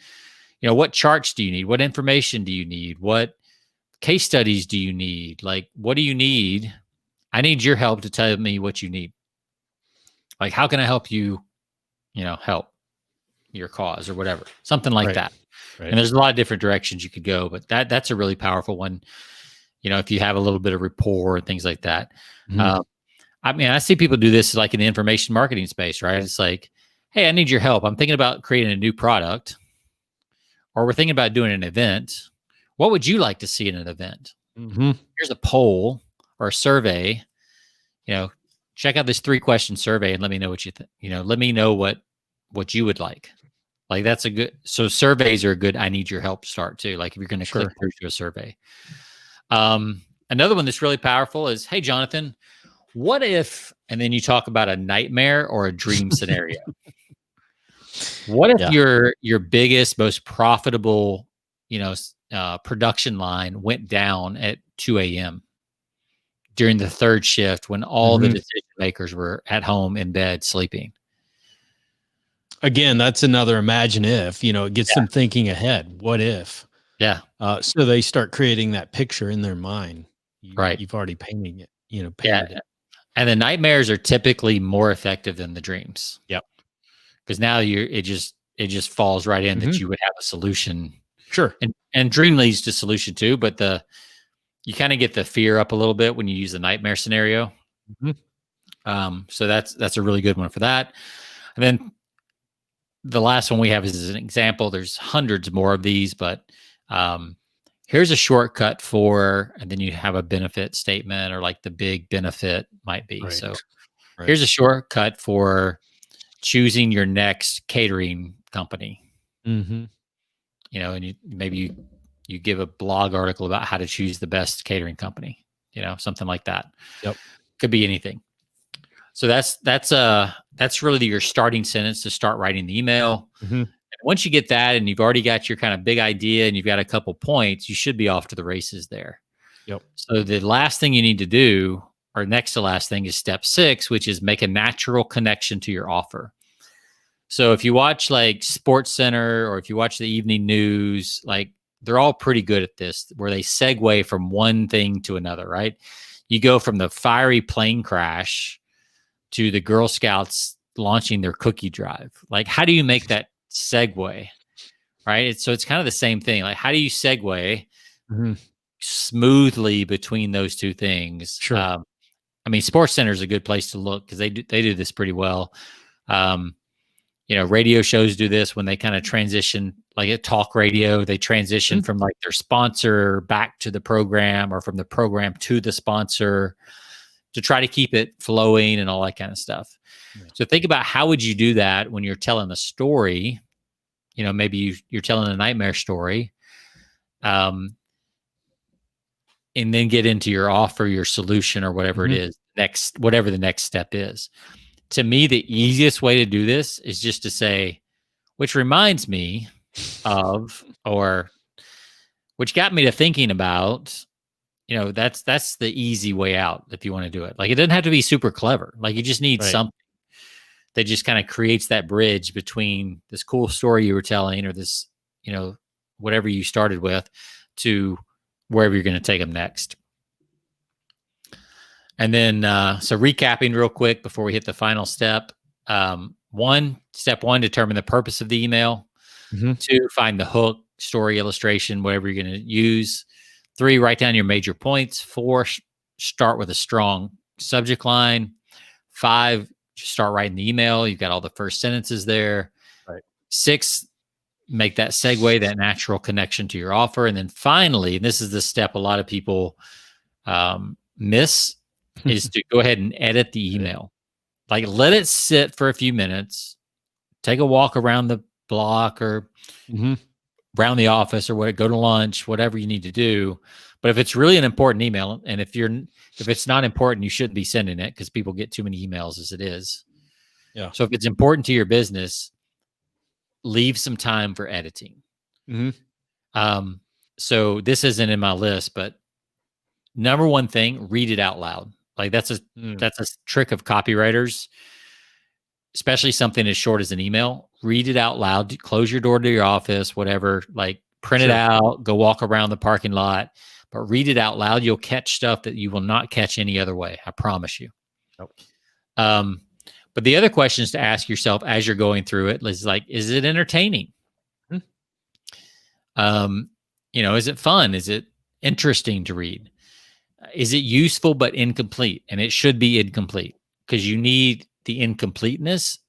What charts do you need? What information do you need? What case studies do you need? Like, what do you need? I need your help to tell me what you need. Like, how can I help you, help your cause or whatever, something like that. Right. And there's a lot of different directions you could go, but that's a really powerful one. If you have a little bit of rapport and things like that. I see people do this like in the information marketing space, right? It's like, hey, I need your help. I'm thinking about creating a new product, or we're thinking about doing an event. What would you like to see in an event? Here's a poll or a survey. Check out this 3-question survey and let me know what you think. Let me know what you would like. Like that's a good. So surveys are a good. I need your help start too. Like if you're going to click through to a survey. Another one that's really powerful is, hey, Jonathan, what if? And then you talk about a nightmare or a dream scenario. What if your biggest, most profitable, production line went down at 2 a.m. during the 3rd shift when all the decision makers were at home in bed sleeping? Again, that's another imagine if, it gets them thinking ahead. What if? Yeah. So they start creating that picture in their mind. Right. You've already painted it. It. And the nightmares are typically more effective than the dreams. Yep. Because now it just falls right in that you would have a solution. Sure. And dream leads to solution too, but you kind of get the fear up a little bit when you use the nightmare scenario. So that's a really good one for that. And then the last one we have is an example. There's hundreds more of these, but here's a shortcut for, and then you have a benefit statement or like the big benefit might be. Right. So here's a shortcut for choosing your next catering company. Mm-hmm. You know, and maybe you give a blog article about how to choose the best catering company. You know, something like that. Yep. Could be anything. So that's really your starting sentence to start writing the email. Mm-hmm. And once you get that, and you've already got your kind of big idea, and you've got a couple points, you should be off to the races there. Yep. So the last thing you need to do, or next to last thing, is step 6, which is make a natural connection to your offer. So if you watch like Sports Center, or if you watch the evening news, like they're all pretty good at this, where they segue from one thing to another, right? You go from the fiery plane crash to the Girl Scouts launching their cookie drive. Like, how do you make that segue? Right. So it's kind of the same thing. Like, how do you segue smoothly between those two things? Sure. I mean, Sports Center is a good place to look because they do this pretty well. You know, radio shows do this when they kind of transition, like at talk radio, they transition from like their sponsor back to the program, or from the program to the sponsor, to try to keep it flowing and all that kind of stuff. Yeah. So think about, how would you do that when you're telling a story? You know, maybe you're telling a nightmare story, and then get into your offer, your solution, or whatever it is, whatever the next step is. To me, the easiest way to do this is just to say, which reminds me of, or which got me to thinking about, you know, that's the easy way out if you want to do it. Like, it doesn't have to be super clever. Like, you just need something that just kind of creates that bridge between this cool story you were telling, or this, you know, whatever you started with, to wherever you're going to take them next. And then, so recapping real quick before we hit the final step. Step one, determine the purpose of the email. 2, find the hook, story, illustration, whatever you're going to use. 3, write down your major points. 4, start with a strong subject line. 5, just start writing the email. You've got all the first sentences there. Right. 6, make that segue, that natural connection to your offer. And then finally, and this is the step a lot of people miss, is to go ahead and edit the email. Like, let it sit for a few minutes, take a walk around the block, or around the office, or go to lunch, whatever you need to do. But if it's really an important email, and if it's not important, you shouldn't be sending it, because people get too many emails as it is. Yeah. So if it's important to your business, leave some time for editing. So this isn't in my list, but number one thing, read it out loud. Like, that's a trick of copywriters, especially something as short as an email. Read it out loud. Close your door to your office, whatever. Like, print it out. Go walk around the parking lot. But read it out loud. You'll catch stuff that you will not catch any other way. I promise you. Nope. But the other questions to ask yourself as you're going through it is like, is it entertaining? You know, is it fun? Is it interesting to read? Is it useful but incomplete? And it should be incomplete, because you need the incompleteness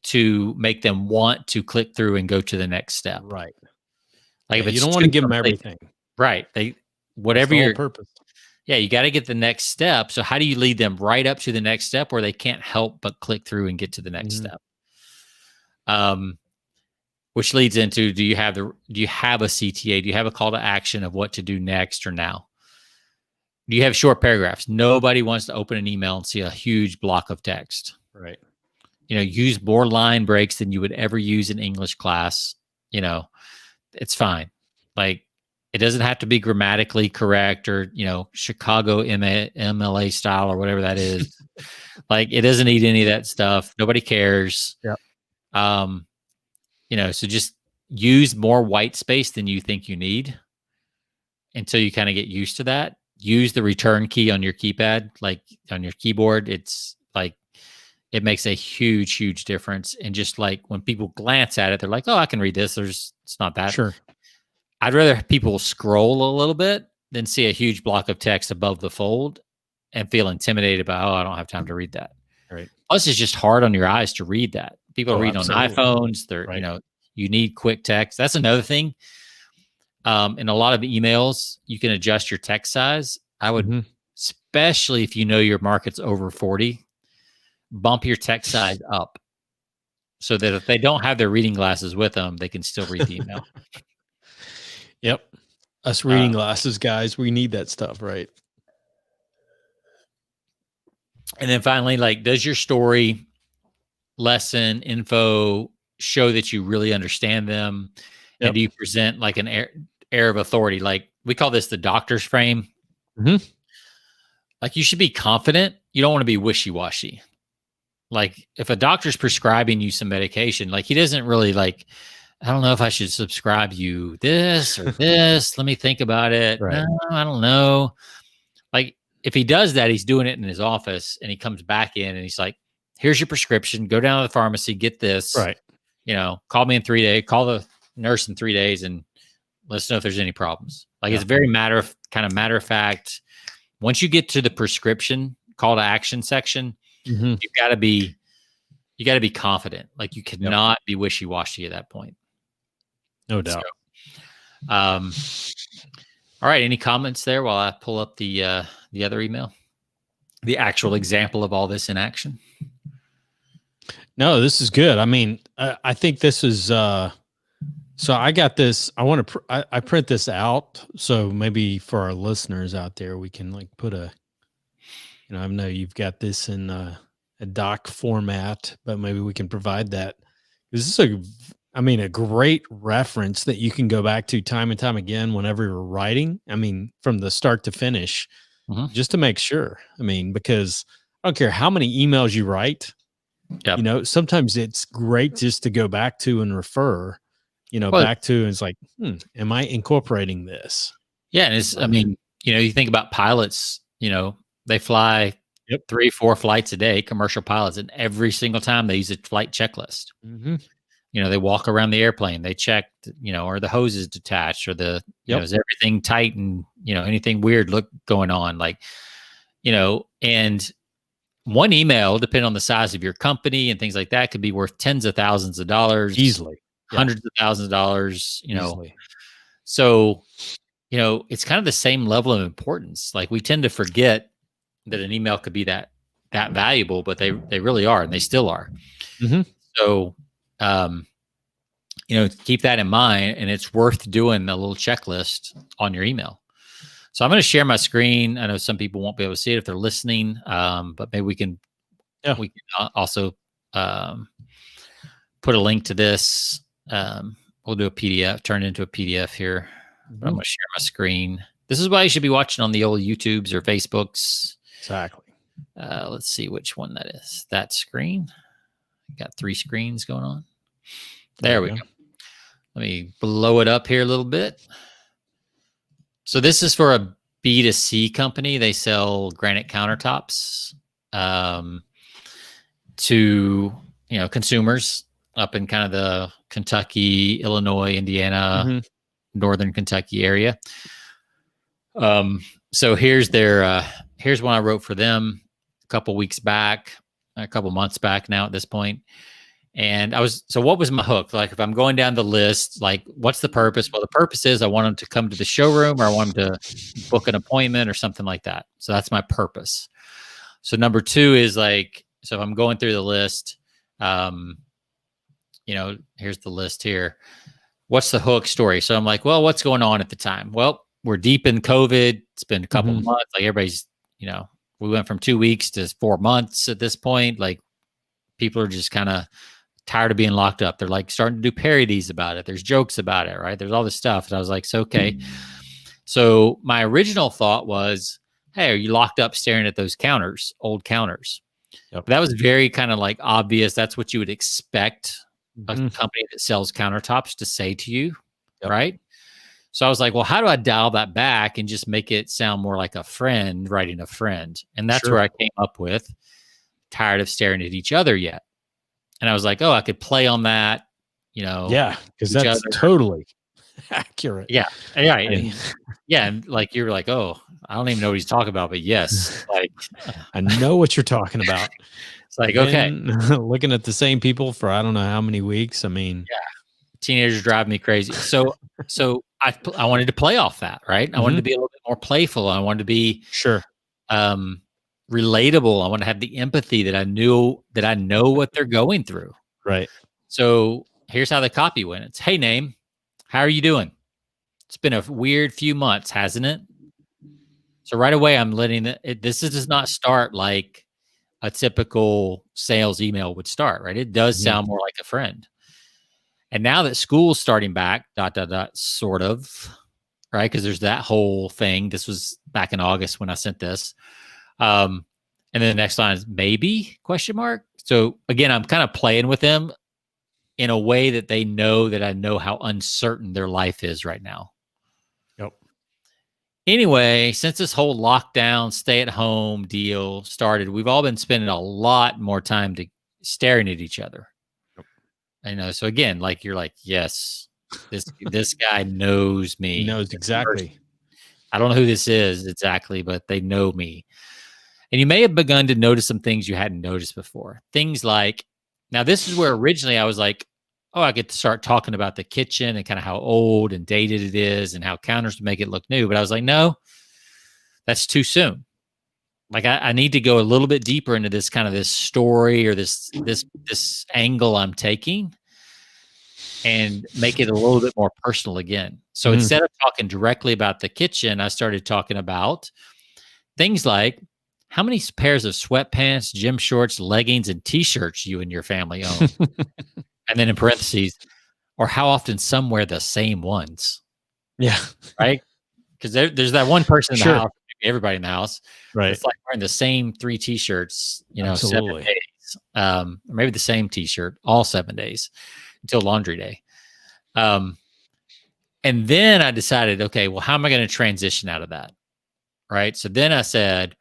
to make them want to click through and go to the next step. Right. Like, if it's you don't want to give them everything. Right. Whatever your purpose. Yeah, you got to get the next step. So how do you lead them right up to the next step where they can't help but click through and get to the next step? Which leads into, do you have a CTA? Do you have a call to action of what to do next or now? Do you have short paragraphs? Nobody wants to open an email and see a huge block of text. Right. You know, use more line breaks than you would ever use in English class. You know, it's fine. Like, it doesn't have to be grammatically correct, or, you know, Chicago MLA style, or whatever that is. Like, it doesn't need any of that stuff. Nobody cares. Yeah. You know, so just use more white space than you think you need until you kind of get used to that. Use the return key on your keypad, like on your keyboard. It's like, it makes a huge, huge difference. And just like when people glance at it, they're like, oh, I can read this. It's not bad. Sure. I'd rather people scroll a little bit than see a huge block of text above the fold and feel intimidated by, oh, I don't have time to read that. Right. Plus, it's just hard on your eyes to read that. People read absolutely. on iPhones. They're, you know, you need quick text. That's another thing. In a lot of emails, you can adjust your text size. I would, especially if you know your market's over 40, bump your text size up. so that if they don't have their reading glasses with them, they can still read the email. Yep. Us reading glasses guys, we need that stuff, right? And then finally, like, does your story, lesson, info show that you really understand them? Yep. And do you present like an air of authority? Like, we call this the doctor's frame. Mm-hmm. Like, you should be confident. You don't want to be wishy-washy. Like, if a doctor's prescribing you some medication, like, he doesn't really like, I don't know if I should subscribe you this or this. Let me think about it. Right. No, I don't know. Like, if he does that, he's doing it in his office, and he comes back in and he's like, here's your prescription. Go down to the pharmacy, get this. Right. You know, call me in 3 days, call the nurse in 3 days, and let's know if there's any problems. Like, it's very matter of fact. Once you get to the prescription call to action section, you've got to be confident. Like, you cannot be wishy-washy at that point. No doubt. So, all right. Any comments there while I pull up the other email? The actual example of all this in action? No, this is good. I mean, I think this is, so I got this, I print this out. So maybe for our listeners out there, we can like put I know you've got this in a doc format, but maybe we can provide that. This is a great reference that you can go back to time and time again whenever you're writing. I mean, from the start to finish, just to make sure. I mean, because I don't care how many emails you write, sometimes it's great just to go back to and refer, back to, and it's like, am I incorporating this? Yeah. And you think about pilots, they fly 3-4 flights a day, commercial pilots, and every single time they use a flight checklist. They walk around the airplane, they check, are the hoses detached, or is everything tight, and, anything weird going on, and one email, depending on the size of your company and things like that, could be worth tens of thousands of dollars, easily, hundreds of thousands of dollars, easily. So, it's kind of the same level of importance. Like, we tend to forget that an email could be that valuable, but they really are, and they still are. So, keep that in mind, and it's worth doing a little checklist on your email. So I'm going to share my screen. I know some people won't be able to see it if they're listening, but maybe we can also put a link to this. We'll do a PDF, turn it into a PDF here. But I'm going to share my screen. This is why you should be watching on the old YouTubes or Facebooks. Exactly. Let's see which one that is. That screen. Got 3 screens going on. There we go. Let me blow it up here a little bit. So this is for a B2C company. They sell granite countertops to consumers up in kind of the Kentucky, Illinois, Indiana, Northern Kentucky area. So here's one I wrote for them a couple months back now at this point. And what was my hook? Like, if I'm going down the list, like, what's the purpose? Well, the purpose is I want them to come to the showroom, or I want them to book an appointment or something like that. So that's my purpose. So number 2 is like, so if I'm going through the list, here's the list here. What's the hook story? So I'm like, well, what's going on at the time? Well, we're deep in COVID. It's been a couple of months. Like, everybody's, we went from 2 weeks to 4 months at this point. Like, people are just kind of tired of being locked up. They're like starting to do parodies about it. There's jokes about it, right? There's all this stuff. And I was like, so, okay. So my original thought was, hey, are you locked up staring at those counters, old counters? But that was very kind of like obvious. That's what you would expect a company that sells countertops to say to you, right? So I was like, well, how do I dial that back and just make it sound more like a friend writing a friend? And that's where I came up with tired of staring at each other yet. And I was like, oh, I could play on that, Yeah, because that's totally accurate. Yeah. Right. And like, you're like, oh, I don't even know what he's talking about, but yes. Like, I know what you're talking about. It's like, okay. Looking at the same people for I don't know how many weeks. I mean, teenagers drive me crazy. So I wanted to play off that, right? I wanted to be a little bit more playful. I wanted to be relatable. I want to have the empathy that I know what they're going through. Right. So here's how the copy went. It's, hey, name, how are you doing? It's been a weird few months, hasn't it? So right away, I'm letting this does not start like a typical sales email would start, right? It does sound more like a friend. And now that school's starting back, sort of, right? Because there's that whole thing. This was back in August when I sent this. And then the next line is maybe ? So again, I'm kind of playing with them in a way that they know that I know how uncertain their life is right now. Yep. Anyway, since this whole lockdown, stay-at-home deal started, we've all been spending a lot more time staring at each other. Yep. I know. So again, like you're like, yes, this guy knows me. He knows exactly. I don't know who this is exactly, but they know me. And you may have begun to notice some things you hadn't noticed before. Things like, now this is where originally I was like, oh, I get to start talking about the kitchen and kind of how old and dated it is and how counters to make it look new. But I was like, no, that's too soon. Like I need to go a little bit deeper into this kind of this story or this angle I'm taking and make it a little bit more personal again. So instead of talking directly about the kitchen, I started talking about things like how many pairs of sweatpants, gym shorts, leggings, and t-shirts you and your family own. And then in parentheses, or how often some wear the same ones. Yeah. Right? Because there's that one person in the house, everybody in the house. Right. It's like wearing the same 3 t-shirts, Absolutely. 7 days. Or maybe the same t-shirt all 7 days until laundry day. And then I decided, okay, well, how am I going to transition out of that? Right. So then I said,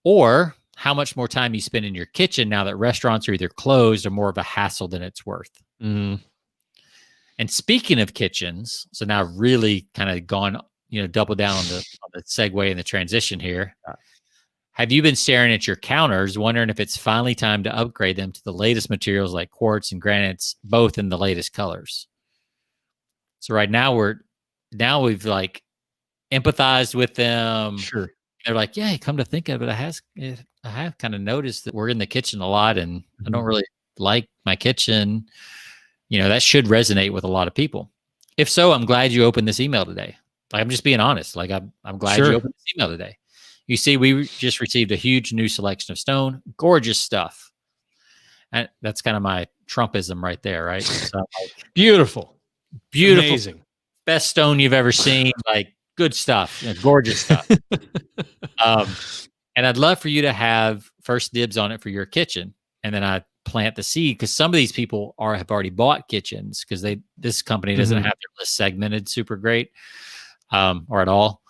or how much more time you spend in your kitchen now that restaurants are either closed or more of a hassle than it's worth. Mm-hmm. And speaking of kitchens, so now I've really kind of gone, double down on the segue and the transition here. Have you been staring at your counters, wondering if it's finally time to upgrade them to the latest materials like quartz and granites, both in the latest colors? So right now we've like empathized with them. Sure. They're like, yeah, come to think of it, I have kind of noticed that we're in the kitchen a lot and I don't really like my kitchen. That should resonate with a lot of people. If so, I'm glad you opened this email today. Like, I'm just being honest. Like, I'm glad you opened this email today. You see, we just received a huge new selection of stone, gorgeous stuff. And that's kind of my Trumpism right there, right? So, beautiful, amazing, best stone you've ever seen. Like, good stuff, gorgeous stuff. And I'd love for you to have first dibs on it for your kitchen. And then I plant the seed because some of these people have already bought kitchens because this company doesn't have their list segmented super great or at all.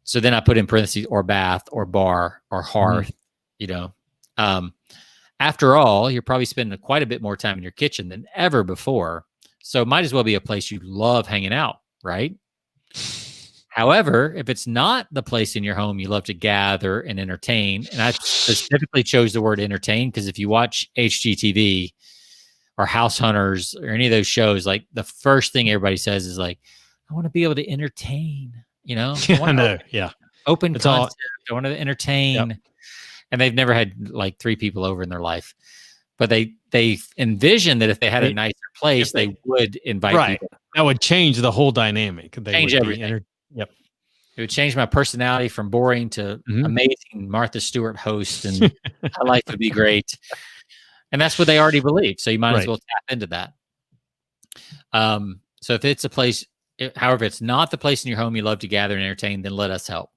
So then I put in parentheses or bath or bar or hearth, after all, you're probably spending quite a bit more time in your kitchen than ever before. So it might as well be a place you love hanging out, right? However, if it's not the place in your home you love to gather and entertain, and I specifically chose the word entertain because if you watch HGTV or House Hunters or any of those shows, like the first thing everybody says is like, I want to be able to entertain, I know. Yeah. Open concept. I want to entertain. Yep. And they've never had like 3 people over in their life. But they envision that if they had a nicer place, they would invite people. That would change the whole dynamic. Change everything. Yep. It would change my personality from boring to amazing Martha Stewart host, and my life would be great. And that's what they already believe. So you might as well tap into that. So if it's a place, however, if it's not the place in your home you love to gather and entertain, then let us help.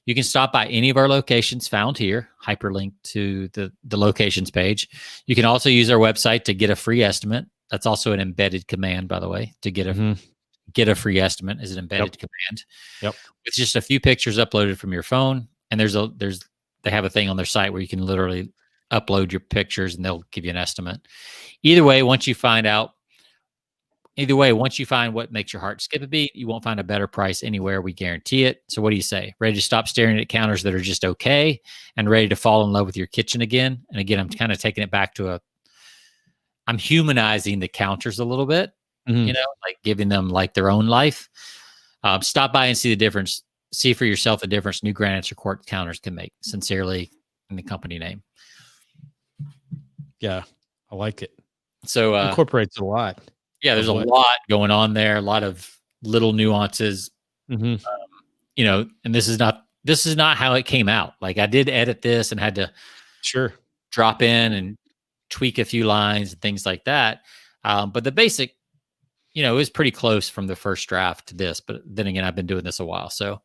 You can stop by any of our locations found here, hyperlink to the locations page. You can also use our website to get a free estimate. That's also an embedded command, by the way, to get a free estimate is an embedded command. Yep. With just a few pictures uploaded from your phone. And they have a thing on their site where you can literally upload your pictures and they'll give you an estimate. Either way, once you find what makes your heart skip a beat, you won't find a better price anywhere. We guarantee it. So what do you say? Ready to stop staring at counters that are just okay and ready to fall in love with your kitchen again? And again, I'm kind of taking it back to I'm humanizing the counters a little bit, like giving them like their own life. Stop by and see the difference. See for yourself the difference new granites or quartz counters can make. Sincerely, in the company name. Yeah, I like it. So Incorporates a lot. yeah, there's a lot going on there, a lot of little nuances. Mm-hmm. And this is not how it came out. Like I did edit this and had to drop in and tweak a few lines and things like that. But the basic, is pretty close from the first draft to this. But then again, I've been doing this a while. So,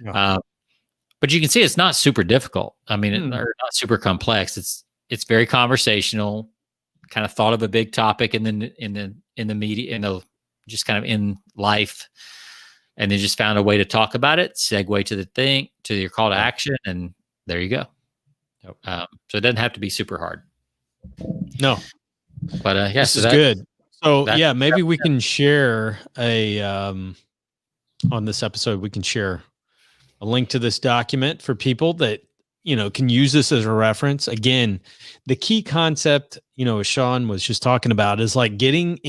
but you can see it's not super difficult. I mean, or not super complex. It's very conversational, kind of thought of a big topic in the media, just kind of in life. And then just found a way to talk about it, segue to your call to action. And there you go. So it doesn't have to be super hard. No, but this is good. So maybe we can share on this episode, we can share a link to this document for people that, can use this as a reference. Again, the key concept, as Sean was just talking about, is like getting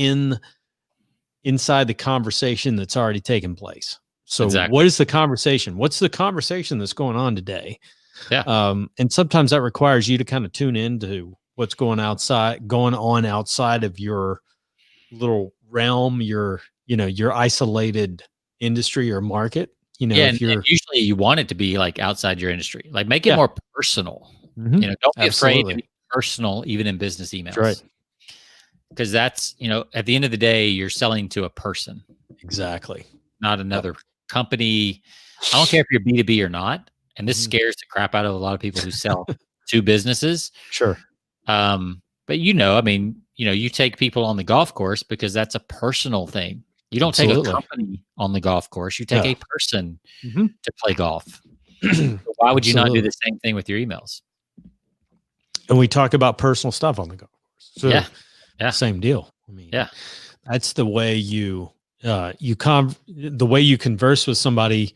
inside the conversation that's already taken place. So what is the conversation? What's the conversation that's going on today? Yeah. And sometimes that requires you to kind of tune into what's going on outside of your little realm, your isolated industry or market. And usually you want it to be like outside your industry, like make it more personal. Mm-hmm. Don't be afraid to be personal, even in business emails. That's right. Because that's, at the end of the day, you're selling to a person. Exactly. Not another company. I don't care if you're B2B or not. And this scares the crap out of a lot of people who sell to businesses. Sure. But you take people on the golf course because that's a personal thing. You don't take a company on the golf course. You take a person to play golf. So why would you not do the same thing with your emails? And we talk about personal stuff on the golf course. So yeah, same deal. I mean, that's the way the way you converse with somebody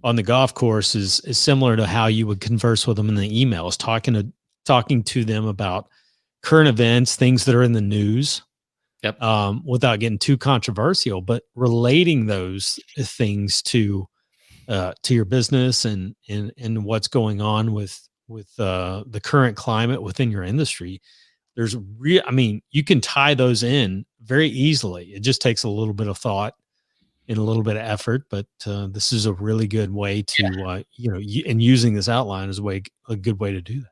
on the golf course is similar to how you would converse with them in the emails, talking to them about current events, things that are in the news. Yep. Without getting too controversial, but relating those things to your business and what's going on with the current climate within your industry. You can tie those in very easily. It just takes a little bit of thought and a little bit of effort, but this is a really good way to, and using this outline is a good way to do that.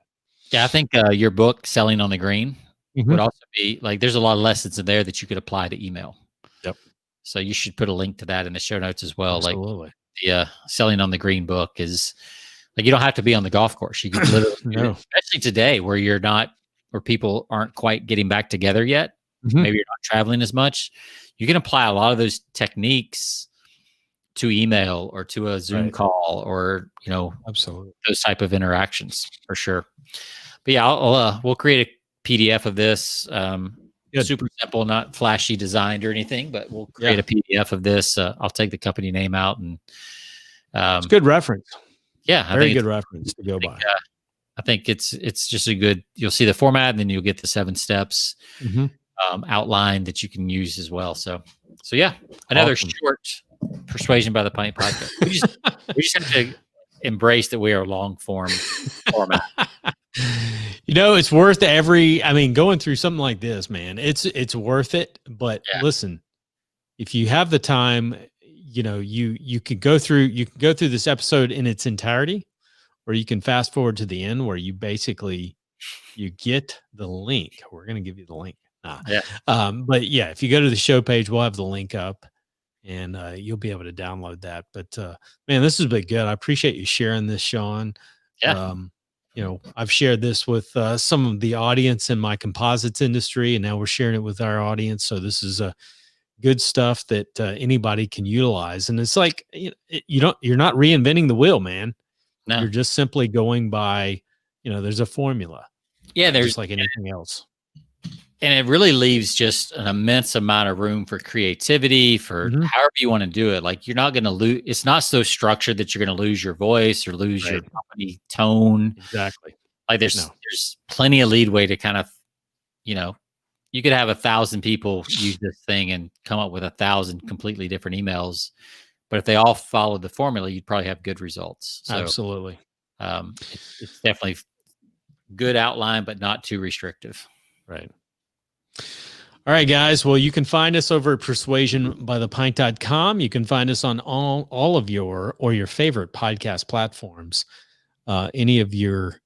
Yeah. I think your book, Selling on the Green, would also be like, there's a lot of lessons in there that you could apply to email. Yep. So you should put a link to that in the show notes as well. Absolutely. Like the Selling on the Green book is like, you don't have to be on the golf course. You can literally, especially today where people aren't quite getting back together yet. Maybe you're not traveling as much. You can apply a lot of those techniques to email or to a Zoom call or, absolutely, those type of interactions for sure. But yeah, we'll create a PDF of this. Super simple, not flashy designed or anything, but we'll create a PDF of this. I'll take the company name out and it's a good reference. Yeah, very good reference to go by. I think it's just you'll see the format and then you'll get the 7 steps outline that you can use as well. So yeah, another short Persuasion by the Pint podcast. We just have to embrace that we are long form format. It's worth going through something like this, man, it's worth it. But listen, if you have the time, you could go through this episode in its entirety, or you can fast forward to the end where you get the link. We're going to give you the link. But if you go to the show page, we'll have the link up and you'll be able to download that. But man, this has been good. I appreciate you sharing this, Sean. I've shared this with some of the audience in my composites industry, and now we're sharing it with our audience. So this is good stuff that anybody can utilize. And it's like, you're not reinventing the wheel, man. No. You're just simply going by, there's a formula. Yeah. There's just like anything else. And it really leaves just an immense amount of room for creativity, for however you want to do it. Like, you're not going to lose. It's not so structured that you're going to lose your voice or lose your company tone. Exactly. Like there's plenty of leadway to kind of, you could have 1,000 people use this thing and come up with 1,000 completely different emails. But if they all followed the formula, you'd probably have good results. So, absolutely. It's definitely good outline, but not too restrictive. Right. All right, guys. Well, you can find us over at persuasionbythepint.com. You can find us on all of your favorite podcast platforms, any of your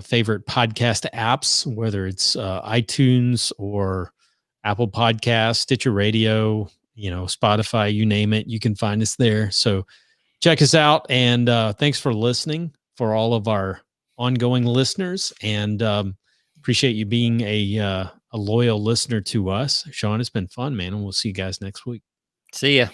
favorite podcast apps, whether it's iTunes or Apple Podcasts, Stitcher Radio, Spotify, you name it. You can find us there. So check us out. And thanks for listening for all of our ongoing listeners. And appreciate you being a loyal listener to us. Sean, it's been fun, man. And we'll see you guys next week. See ya.